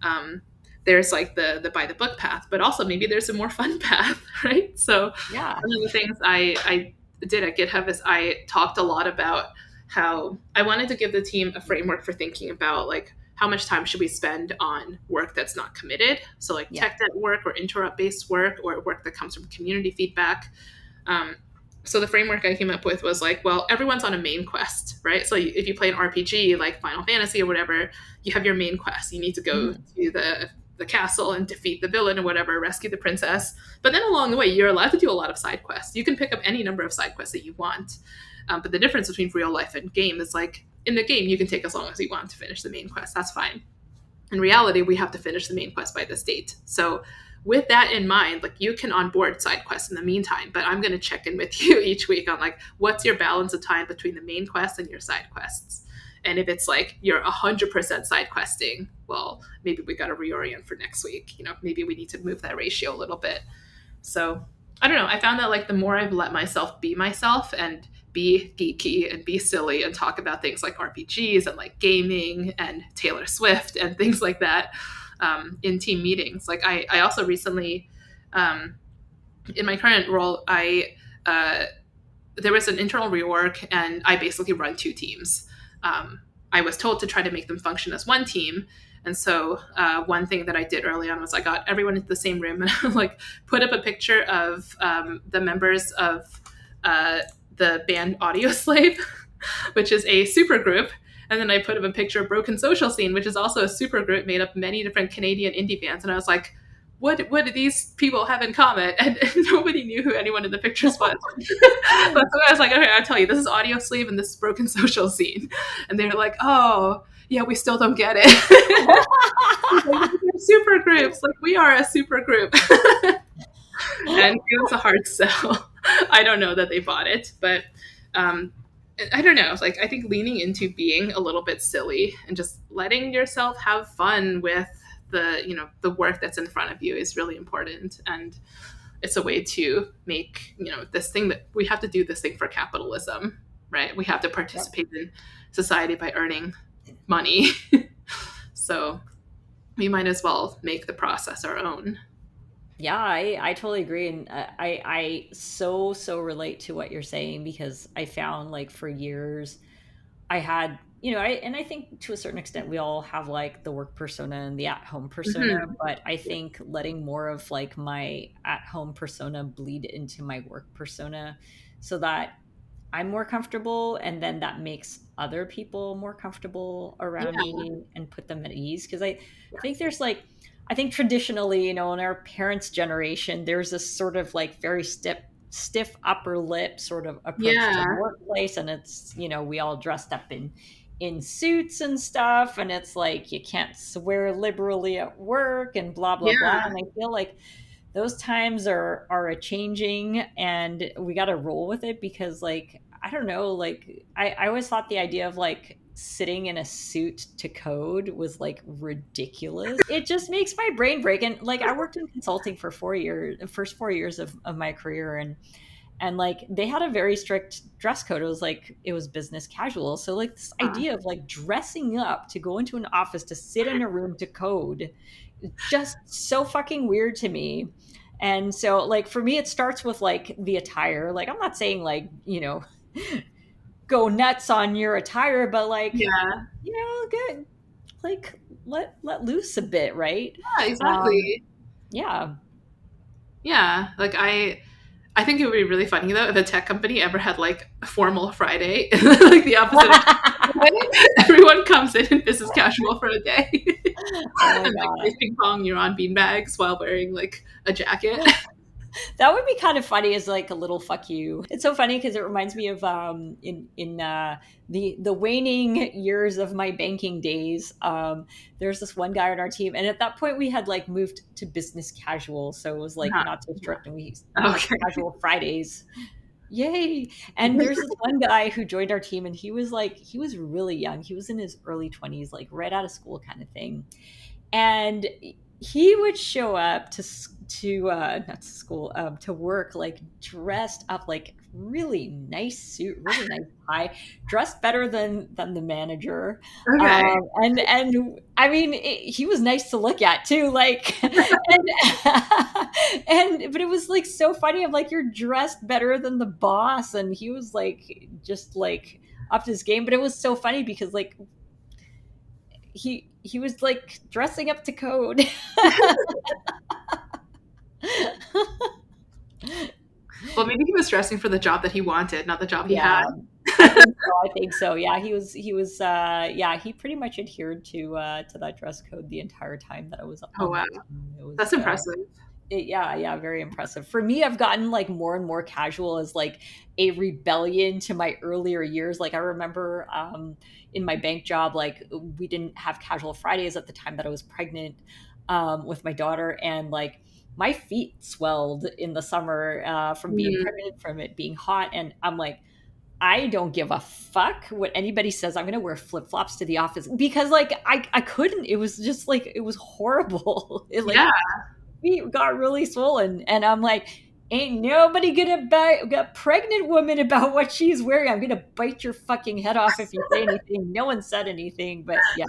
Um, there's like the by the book path, but also maybe there's a more fun path, right? So Yeah. one of the things I did at GitHub is I talked a lot about how I wanted to give the team a framework for thinking about like how much time should we spend on work that's not committed, so like Yeah. tech debt work or interrupt based work or work that comes from community feedback. um, so the framework I came up with was like, well, everyone's on a main quest, right? So if you play an RPG like Final Fantasy or whatever, you have your main quest. You need to go Mhm. to the castle and defeat the villain or whatever, rescue the princess. But then along the way, you're allowed to do a lot of side quests. You can pick up any number of side quests that you want. But the difference between real life and game is like in the game, you can take as long as you want to finish the main quest. That's fine. In reality, we have to finish the main quest by this date. So with that in mind, like you can onboard side quests in the meantime, but I'm going to check in with you each week on like what's your balance of time between the main quest and your side quests. And if it's like you're 100% side questing, well, maybe we got to reorient for next week. Maybe we need to move that ratio a little bit. So I don't know. I found that like the more I've let myself be myself and be geeky and be silly and talk about things like RPGs and like gaming and Taylor Swift and things like that in team meetings. Like I also recently, in my current role, there was an internal reorg and I basically run two teams. I was told to try to make them function as one team. And so one thing that I did early on was I got everyone into the same room and like put up a picture of the members of the band Audio Slave, which is a super group. And then I put up a picture of Broken Social Scene, which is also a super group made up of many different Canadian indie bands. And I was like, what do these people have in common? And nobody knew who anyone in the pictures was. But so I was like, okay, I'll tell you, this is Audio Slave and this is Broken Social Scene. And they were like, oh, yeah, we still don't get it. Like, we're super groups. Like, we are a super group. And it was a hard sell. I don't know that they bought it, but um, I don't know. Like, I think leaning into being a little bit silly and just letting yourself have fun with the work that's in front of you is really important. And it's a way to make this thing that we have to do this thing for capitalism, right? We have to Yep. participate in society by earning money. So we might as well make the process our own. Yeah, I totally agree, and I so relate to what you're saying because I found like for years I had, I think to a certain extent we all have like the work persona and the at home persona, Mm-hmm. but I think letting more of like my at home persona bleed into my work persona so that I'm more comfortable and then that makes other people more comfortable around Yeah, me and put them at ease. Cause I think there's like, I think traditionally, in our parents' generation, there's this sort of like very stiff upper lip sort of approach to the yeah, workplace. And it's, we all dressed up in suits and stuff. And it's like, you can't swear liberally at work and blah, blah, blah. yeah. And I feel like those times are a changing and we got to roll with it because like I don't know, like I always thought the idea of like sitting in a suit to code was like ridiculous. It just makes my brain break. And like I worked in consulting for 4 years, the first 4 years of my career, and like they had a very strict dress code. It was business casual, so like this Huh. idea of like dressing up to go into an office to sit in a room to code, just so fucking weird to me. And so like for me it starts with like the attire. Like I'm not saying like, go nuts on your attire, but like, Yeah, good, like let loose a bit, right? yeah, um exactly. yeah. Yeah, like I think it would be really funny though if a tech company ever had like a formal Friday, like the opposite of everyone comes in business casual for a day, Oh my and like play god. ping pong. You're on beanbags while wearing like a jacket. That would be kind of funny as like a little fuck you. It's so funny because it reminds me of in the waning years of my banking days. There's this one guy on our team, and at that point we had like moved to business casual, so it was like not so strict, and we had Okay. casual Fridays. Yay. And there's this one guy who joined our team, and he was really young. He was in his early 20s, like right out of school kind of thing. And he would show up to not to school, to work, like dressed up like really nice suit, really nice tie, dressed better than the manager. Okay. And I mean, he was nice to look at too, like, and and but it was like so funny. I'm like, you're dressed better than the boss, and he was like just like up to his game. But it was so funny because like he was like dressing up to code. Well, maybe he was dressing for the job that he wanted, not the job he Yeah, had. I think so. I think so. Yeah, he was yeah, he pretty much adhered to that dress code the entire time that I was Oh on wow, that team. It was that's impressive. yeah, yeah, very impressive. For me, I've gotten like more and more casual as like a rebellion to my earlier years. Like I remember in my bank job, like we didn't have casual Fridays at the time that I was pregnant with my daughter, and like my feet swelled in the summer from being Mm, pregnant, from it being hot, and I'm like, I don't give a fuck what anybody says. I'm gonna wear flip flops to the office because like I couldn't. It was just like it was horrible. It like yeah. feet got really swollen, and I'm like, ain't nobody gonna bite a pregnant woman about what she's wearing. I'm gonna bite your fucking head off if you say anything. No one said anything, but yeah.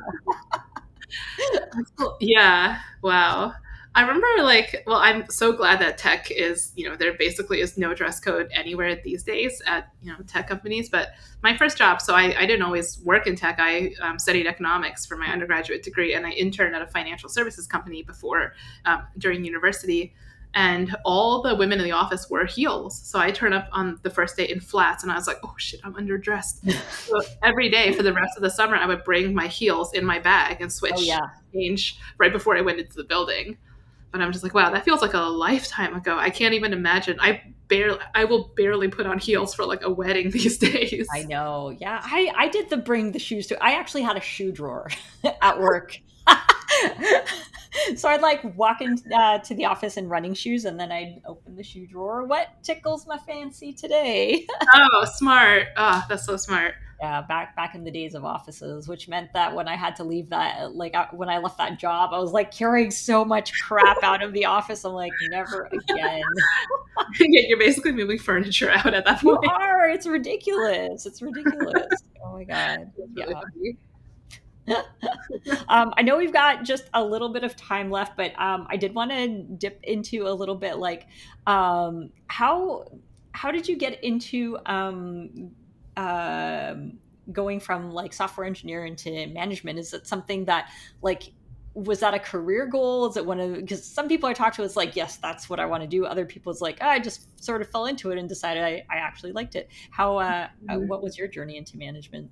Yeah. Wow. I remember like, well, I'm so glad that tech is, there basically is no dress code anywhere these days at, tech companies. But my first job, so I didn't always work in tech. I studied economics for my undergraduate degree, and I interned at a financial services company before, during university. And all the women in the office wore heels. So I turned up on the first day in flats, and I was like, oh shit, I'm underdressed. So every day for the rest of the summer, I would bring my heels in my bag and Oh switch, yeah, change right before I went into the building. But I'm just like, wow, that feels like a lifetime ago. I can't even imagine. I will barely put on heels for like a wedding these I days. know. Yeah, I did the bring the shoes to. I actually had a shoe drawer at work. So I'd like walk in to the office in running shoes, and then I'd open the shoe drawer. What tickles my fancy today? Oh, smart. Oh, that's so smart. Yeah, back in the days of offices, which meant that when I had to leave that, like when I left that job, I was like carrying so much crap out of the office. I'm like, never again. Yeah, you're basically moving furniture out at that You point. are. It's ridiculous. It's ridiculous. Oh my god. That's really Yeah. funny. I know we've got just a little bit of time left, but I did want to dip into a little bit like how did you get into going from like software engineer into management? Is it something that like was that a career goal? Is it one of because some people I talk to it's like yes, that's what I want to do. Other people it's like oh, I just sort of fell into it and decided I actually liked it. How what was your journey into management?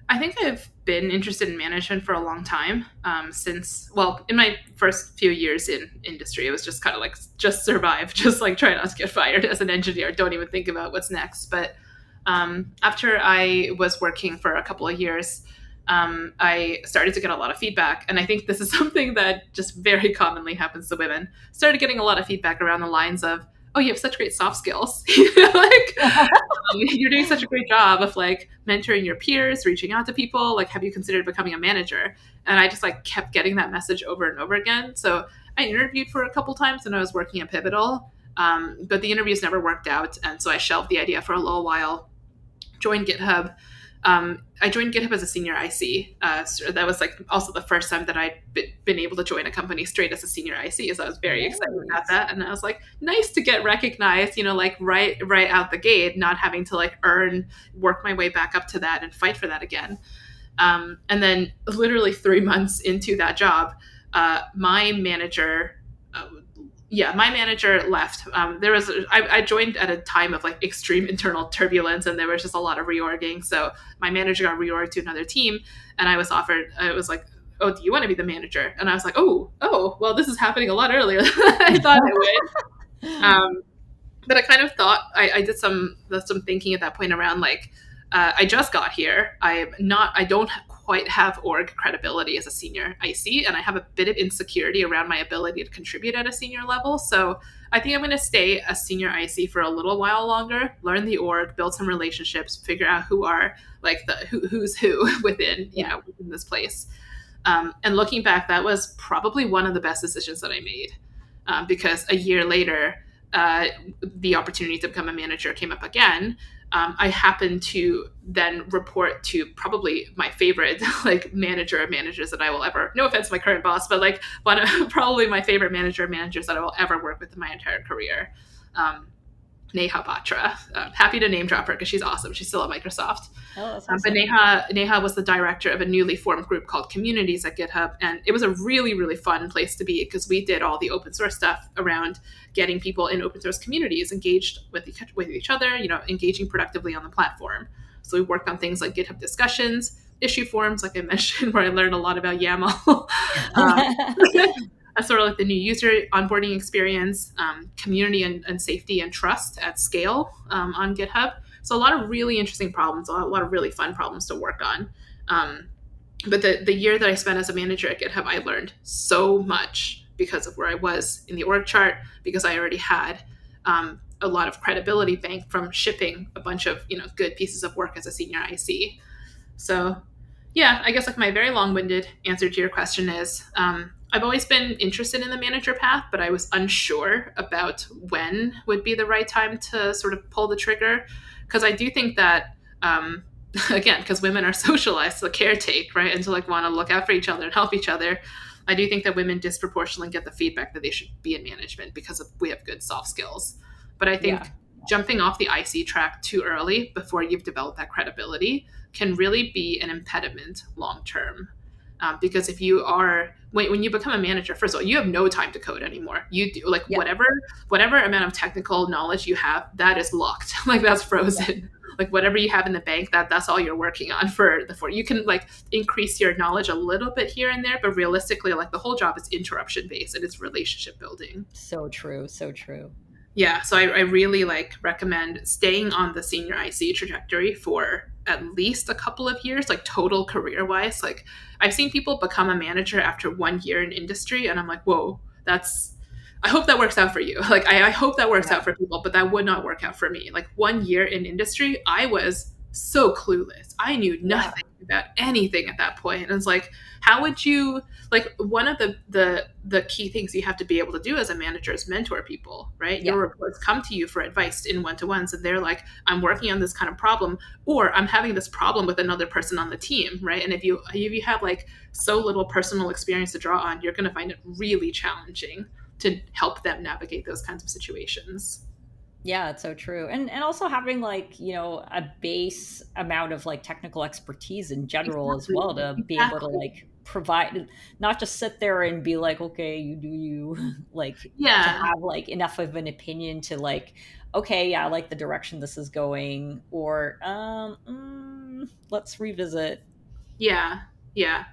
I think I've been interested in management for a long time. Since, well, in my first few years in industry, it was just kind of like just survive, just like try not to get fired as an engineer. Don't even think about what's next. But after I was working for a couple of years, I started to get a lot of feedback. And I think this is something that just very commonly happens to women. Started getting a lot of feedback around the lines of, oh, you have such great soft skills. Like, you're doing such a great job of like mentoring your peers, reaching out to people. Like, have you considered becoming a manager? And I just like kept getting that message over and over again. So I interviewed for a couple times when I was working at Pivotal, but the interviews never worked out. And so I shelved the idea for a little while, joined GitHub. I joined GitHub as a senior IC. So that was like also the first time that I'd been able to join a company straight as a senior IC. So I was very excited about Nice. that. And I was like, nice to get recognized, like right out the gate, not having to like work my way back up to that and fight for that again. And then literally 3 months into that job, my manager Yeah, my manager left. I joined at a time of like extreme internal turbulence, and there was just a lot of reorging. So my manager got reorged to another team, and I was offered. I was like, "Oh, do you want to be the manager?" And I was like, "Oh, well, this is happening a lot earlier than I thought it would." But I kind of thought I did some thinking at that point around like I just got here. I don't quite have org credibility as a senior IC, and I have a bit of insecurity around my ability to contribute at a senior level. So I think I'm going to stay a senior IC for a little while longer, learn the org, build some relationships, figure out who are like who's who within Yeah. within this place. And looking back, that was probably one of the best decisions that I made because a year later, the opportunity to become a manager came up again. I happened to then report to probably my favorite like manager of managers that I will ever. No offense, to my current boss, but like one of probably my favorite manager of managers that I will ever work with in my entire career. Um, Neha Batra. Happy to name drop her because she's awesome. She's still at Microsoft. Oh, that's But awesome. Neha was the director of a newly formed group called Communities at GitHub, and it was a really really fun place to be because we did all the open source stuff around getting people in open source communities engaged with each other, engaging productively on the platform. So we worked on things like GitHub discussions, issue forums, like I mentioned, where I learned a lot about YAML. um, That's sort of like the new user onboarding experience, community and safety and trust at scale on GitHub. So a lot of really interesting problems, a lot of really fun problems to work on. Um, but the year that I spent as a manager at GitHub, I learned so much because of where I was in the org chart, because I already had a lot of credibility banked from shipping a bunch of good pieces of work as a senior IC. So yeah, I guess like my very long-winded answer to your question is I've always been interested in the manager path, but I was unsure about when would be the right time to sort of pull the trigger. Because I do think that, again, because women are socialized to caretake, right? And to like want to look out for each other and help each other. I do think that women disproportionately get the feedback that they should be in management because we have good soft skills. But I Yeah. think jumping off the IC track too early before you've developed that credibility can really be an impediment long term. Because if you are when you become a manager, first of all, you have no time to code anymore. You do like Yeah. whatever amount of technical knowledge you have, that is locked. Like that's Yeah. frozen. Like whatever you have in the bank, that's all you're working on for the for. You can like increase your knowledge a little bit here and there, but realistically, like the whole job is interruption based and it's relationship building. So true. So true. Yeah, so I really like recommend staying on the senior IC trajectory for at least a couple of years, like total career wise. Like I've seen people become a manager after 1 year in industry, and I'm like, whoa, that's. I hope that works out for you. Like I hope that works Yeah. out for people, but that would not work out for me. Like 1 year in industry, I was so clueless. I knew Yeah. nothing about anything at that point. And it's like, how would you like one of the key things you have to be able to do as a manager is mentor people, right? Yeah. Your reports come to you for advice in one-to-ones, and they're like, I'm working on this kind of problem, or I'm having this problem with another person on the team, right? And if you have like so little personal experience to draw on, you're going to find it really challenging to help them navigate those kinds of situations. Yeah, it's so true. And also having like, a base amount of like technical expertise in general as Exactly. well to be able to Exactly. like provide, not just sit there and be like, okay, you do you, like to Yeah. have like enough of an opinion to like, okay, yeah, I like the direction this is going, or let's revisit. Yeah, yeah.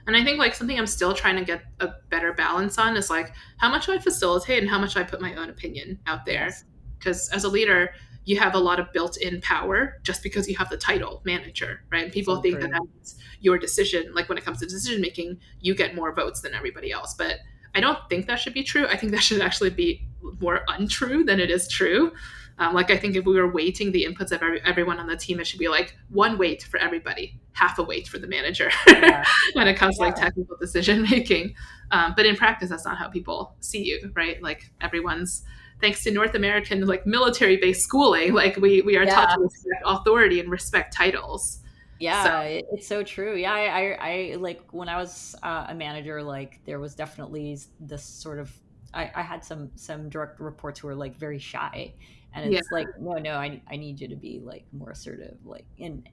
And I think like something I'm still trying to get a better balance on is like how much do I facilitate and how much do I put my own opinion out there. Yes. Because as a leader, you have a lot of built-in power just because you have the title manager, right? And people So think that true. that's your decision. Like when it comes to decision making, you get more votes than everybody else. But I don't think that should be true. I think that should actually be more untrue than it is true. Like I think if we were weighting the inputs of everyone on the team, it should be like one weight for everybody, half a weight for the manager Yeah. when it comes to like Yeah. technical decision making. But in practice, that's not how people see you, right? Like everyone's thanks to North American like military based schooling, like we are taught Yeah. to respect authority and respect titles. So Yeah, it's so true. Yeah, I like when I was a manager, like there was definitely this sort of I had some direct reports who were like very shy, and yeah, it's like no, I need you to be like more assertive, like and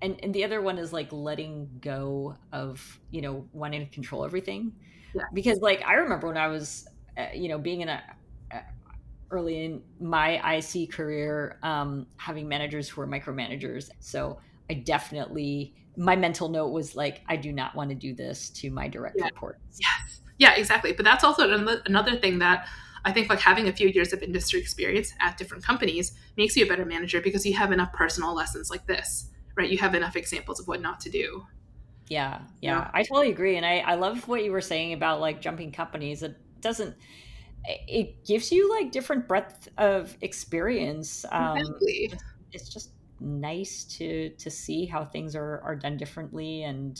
the other one is like letting go of wanting to control everything, yeah, because like I remember when I was being in a early in my IC career, having managers who were micromanagers. So I definitely, my mental note was like, I do not want to do this to my direct Yeah. reports. Yes. Yeah, exactly. But that's also another thing that I think like having a few years of industry experience at different companies makes you a better manager because you have enough personal lessons like this, right? You have enough examples of what not to do. Yeah, Yeah, yeah, I totally agree. And I love what you were saying about like jumping companies. It doesn't, it gives you like different breadth of experience. exactly. It's just nice to see how things are done differently. And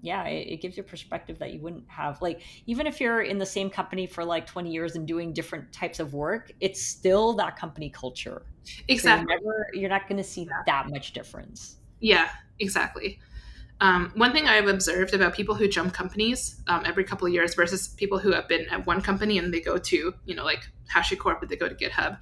yeah, it gives you a perspective that you wouldn't have. Like, even if you're in the same company for like 20 years and doing different types of work, it's still that company culture. So Exactly. you're not going to see that much difference. Yeah, exactly. One thing I've observed about people who jump companies every couple of years versus people who have been at one company and they go to, like HashiCorp, but they go to GitHub,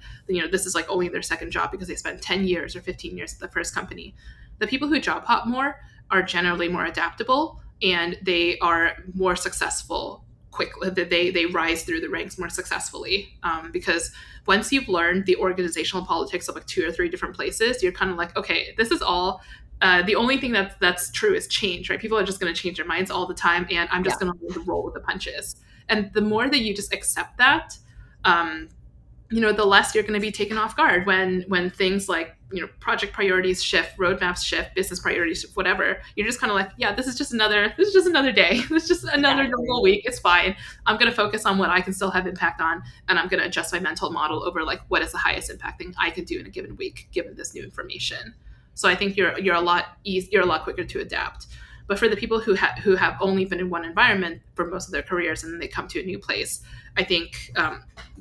this is like only their second job because they spent 10 years or 15 years at the first company. The people who job hop more are generally more adaptable and they are more successful quickly. They rise through the ranks more successfully because once you've learned the organizational politics of like two or three different places, you're kind of like, okay, this is all the only thing that's true is change, right? People are just going to change their minds all the time, and I'm Yeah, just going to roll with the punches. And the more that you just accept that, um, the less you're going to be taken off guard when things like project priorities shift, roadmaps shift, business priorities shift, whatever. You're just kind of like, yeah, this is just another day. This is just another exactly. normal week. It's fine. I'm going to focus on what I can still have impact on, and I'm going to adjust my mental model over like what is the highest impact thing I can do in a given week given this new information. So I think you're a lot quicker to adapt. But for the people who have only been in one environment for most of their careers and then they come to a new place, I think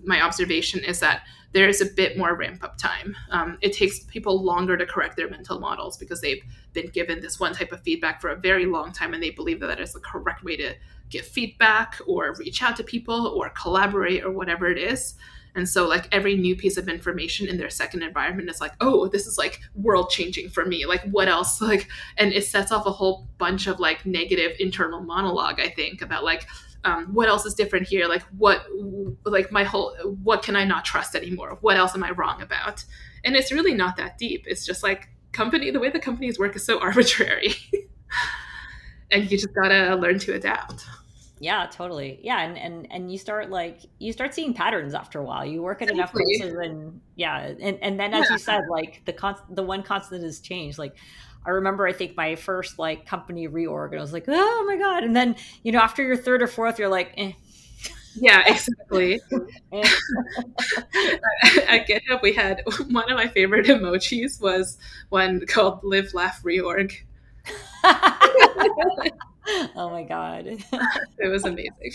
my observation is that there is a bit more ramp up time. It takes people longer to correct their mental models because they've been given this one type of feedback for a very long time and they believe that that is the correct way to get feedback or reach out to people or collaborate or whatever it is. And so, like, every new piece of information in their second environment is like, oh, this is like world changing for me. Like, what else? Like, and it sets off a whole bunch of like negative internal monologue, I think, about like, what else is different here? Like, what can I not trust anymore? What else am I wrong about? And it's really not that deep. It's just like the way the companies work is so arbitrary. And you just gotta learn to adapt. Yeah, totally. Yeah, and you start seeing patterns after a while. You work at enough Exactly. places, and yeah, and then as you Yeah. said, like the one constant is change. Like, I remember, I think my first like company reorg, and I was like, oh my god. And then after your third or fourth, you're like, Yeah, exactly. eh. At GitHub, we had one of my favorite emojis was one called Live Laugh Reorg. Oh my god. It was amazing.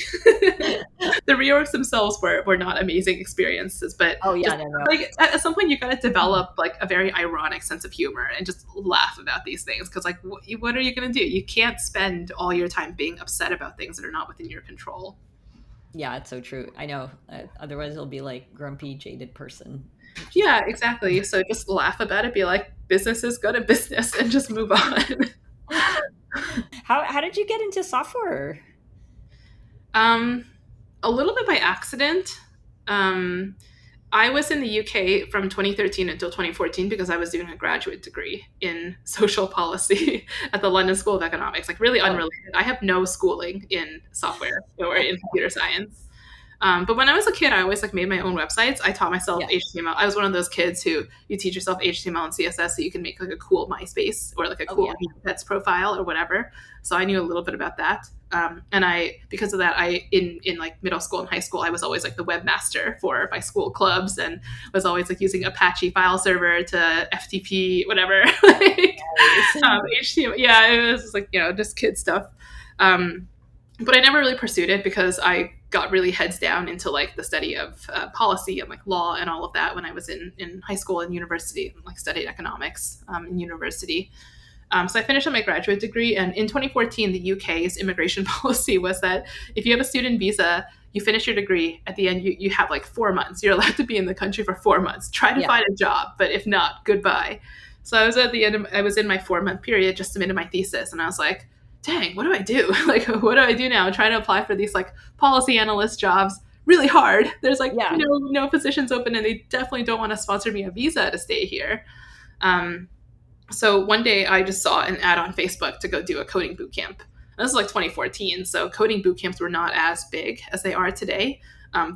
The reorgs themselves were not amazing experiences, but Oh yeah, just no, no. like at some point you got to develop like a very ironic sense of humor and just laugh about these things because like what are you going to do? You can't spend all your time being upset about things that are not within your control. Yeah, it's so true. I know. Otherwise, it'll be like grumpy, jaded person. Which is Yeah, exactly. So just laugh about it, be like, business is good at business, and just move on. how did you get into software? um, a little bit by accident. Um, I was in the UK from 2013 until 2014 because I was doing a graduate degree in social policy at the London School of Economics, like really Oh, unrelated. I have no schooling in software or in computer science. But when I was a kid, I always like made my own websites. I taught myself yeah. HTML. I was one of those kids who you teach yourself HTML and CSS so you can make like a cool MySpace or like a Oh cool yeah. Pets profile or whatever. So I knew a little bit about that. And I, because of that, in like middle school and high school, I was always like the webmaster for my school clubs and was always like using Apache file server to FTP, whatever, like Nice. HTML. Yeah, it was like, just kid stuff. Um, but I never really pursued it because I got really heads down into like the study of policy and like law and all of that when I was in high school and university and like studied economics in university. So I finished on my graduate degree, and in 2014, the UK's immigration policy was that if you have a student visa, you finish your degree. At the end, you have like 4 months. You're allowed to be in the country for 4 months. Try to Yeah. find a job, but if not, goodbye. So I was at the end. I was in my 4 month period, just submitted my thesis, and I was like, "Dang, what do I do? Like, what do I do now? I'm trying to apply for these like policy analyst jobs." really hard. There's like Yeah. no positions open, and they definitely don't want to sponsor me a visa to stay here. Um, so one day I just saw an ad on Facebook to go do a coding boot camp. And this is like 2014, so coding boot camps were not as big as they are today.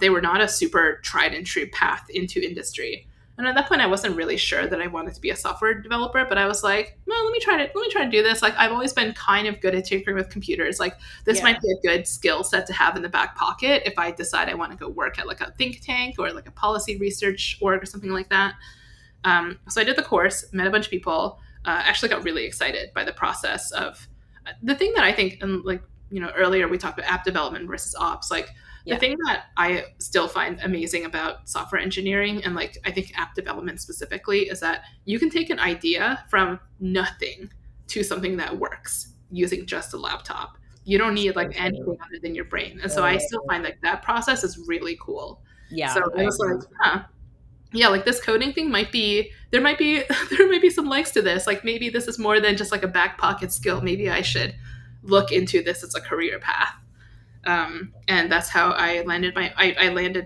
They were not a super tried and true path into industry. And at that point, I wasn't really sure that I wanted to be a software developer, but I was like, well, let me try to do this. Like, I've always been kind of good at tinkering with computers. Like, this might Yeah. be a good skill set to have in the back pocket if I decide I want to go work at like a think tank or like a policy research org or something like that. So I did the course, met a bunch of people, actually got really excited by the process of the thing that I think, and like, earlier we talked about app development versus ops. Like, the Yeah. thing that I still find amazing about software engineering, and like I think app development specifically, is that you can take an idea from nothing to something that works using just a laptop. You don't need So like true. anything other than your brain. And so I still So find like that process is really cool. So yeah, I I was agree. like, huh, yeah, like this coding thing might be there might be there might be some legs to this. Like, maybe this is more than just like a back pocket skill. Maybe I should look into this as a career path. And that's how I landed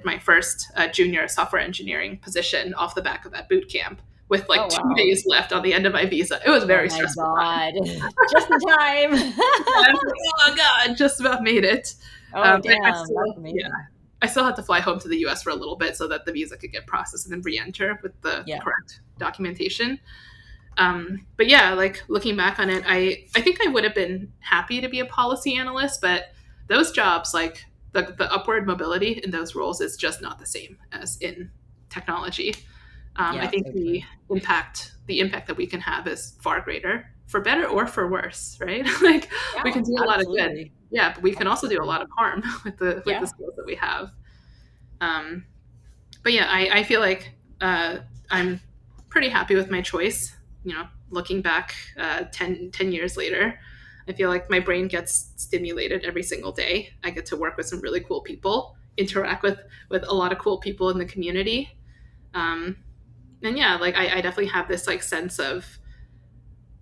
my first junior software engineering position off the back of that boot camp with like Oh, 2 wow. days left on the end of my visa. It was a Oh very my stressful time. God. Just in time. I was like, oh god, just about made it. Oh, I damn. That's still, yeah, amazing. I still had to fly home to the U.S. for a little bit so that the visa could get processed and then re-enter with the Yeah. correct documentation. But yeah, like looking back on it, I think I would have been happy to be a policy analyst, but those jobs, like the upward mobility in those roles, is just not the same as in technology. I Yeah, think so the true. impact that we can have is far greater, for better or for worse, right? Like, we Yeah, can do a lot of good, absolutely. yeah, but we can also do a Absolutely. lot of harm with the Yeah. skills that we have. Um, but yeah, I feel like I'm pretty happy with my choice. Looking back 10 years later, I feel like my brain gets stimulated every single day. I get to work with some really cool people, interact with a lot of cool people in the community. Um, and yeah, like I definitely have this like sense of,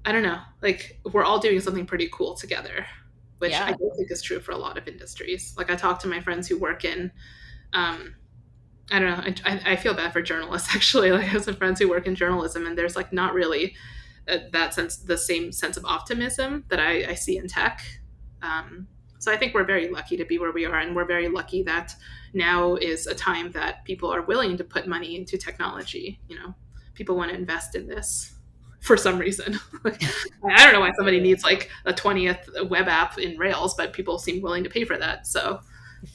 I don't know, like we're all doing something pretty cool together, which I Yeah. don't think is true for a lot of industries. Like, I talk to my friends who work in um, I don't know. I feel bad for journalists actually. Like, I have some friends who work in journalism, and there's like not really the same sense of optimism that I see in tech. So I think we're very lucky to be where we are, and we're very lucky that now is a time that people are willing to put money into technology. People want to invest in this for some reason. I don't know why somebody needs like a 20th web app in Rails, but people seem willing to pay for that. So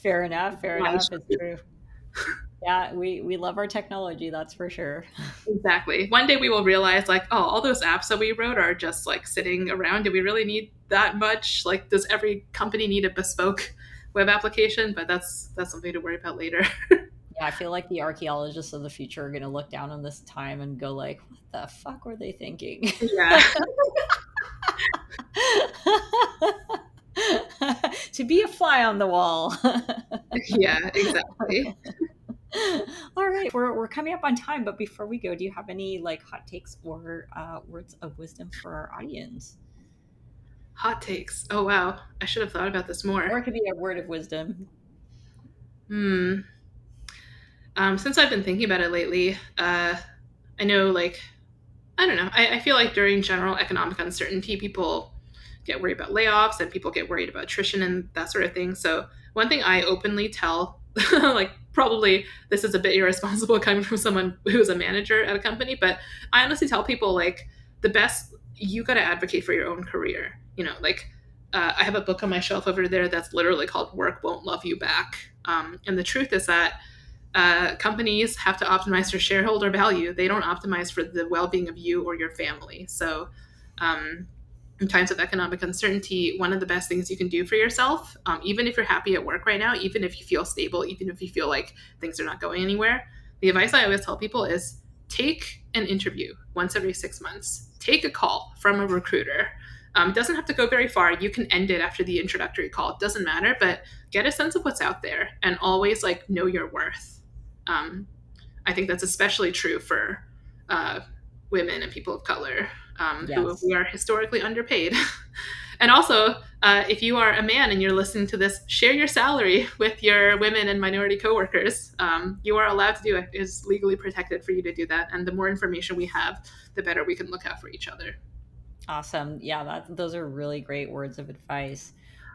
Fair enough. Fair enough. It's true. Yeah, we love our technology, that's for sure. exactly. One day we will realize, like, oh, all those apps that we wrote are just like sitting around. Do we really need that much? Like, does every company need a bespoke web application? But that's something to worry about later. Yeah, I feel like the archaeologists of the future are going to look down on this time and go like, "What the fuck were they thinking?" Yeah. To be a fly on the wall. Yeah, exactly. All right, we're coming up on time, but before we go, do you have any like hot takes or words of wisdom for our audience? Hot takes. Oh wow, I should have thought about this more. Or it could be a word of wisdom. Hmm. Since I've been thinking about it lately, I know, like, I don't know. I feel like during general economic uncertainty, people get worried about layoffs and people get worried about attrition and that sort of thing. So one thing I openly tell, like, probably this is a bit irresponsible coming from someone who's a manager at a company, but I honestly tell people, like, the best, you got to advocate for your own career. Like, I have a book on my shelf over there that's literally called Work Won't Love You Back. And the truth is that companies have to optimize for shareholder value. They don't optimize for the well-being of you or your family. So, in times of economic uncertainty, one of the best things you can do for yourself, even if you're happy at work right now, even if you feel stable, even if you feel like things are not going anywhere, the advice I always tell people is take an interview once every 6 months. Take a call from a recruiter. It doesn't have to go very far. You can end it after the introductory call. It doesn't matter, but get a sense of what's out there and always like know your worth. um, I think that's especially true for uh, women and people of color, who Yes. we are historically underpaid. And also, if you are a man and you're listening to this, share your salary with your women and minority coworkers. You are allowed to do it. It is legally protected for you to do that. And the more information we have, the better we can look out for each other. Awesome. Yeah, those are really great words of advice.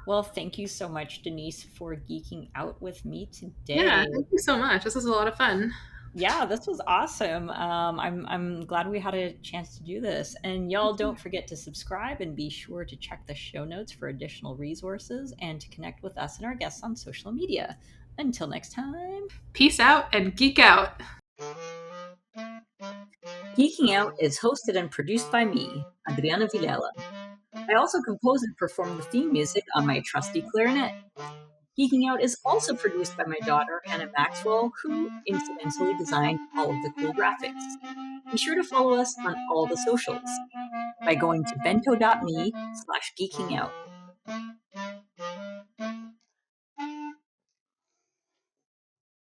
Well, thank you so much, Denise, for geeking out with me Yeah, today. thank you so much. This was a lot of fun. Yeah, this was awesome. I'm glad we had a chance to do this. And y'all don't forget to subscribe and be sure to check the show notes for additional resources and to connect with us and our guests on social media. Until next time. Peace out and geek out. Geeking Out is hosted and produced by me, Adriana Villela. I also compose and perform the theme music on my trusty clarinet. Geeking Out is also produced by my daughter, Hannah Maxwell, who incidentally designed all of the cool graphics. Be sure to follow us on all the socials by going to bento.me/geekingout.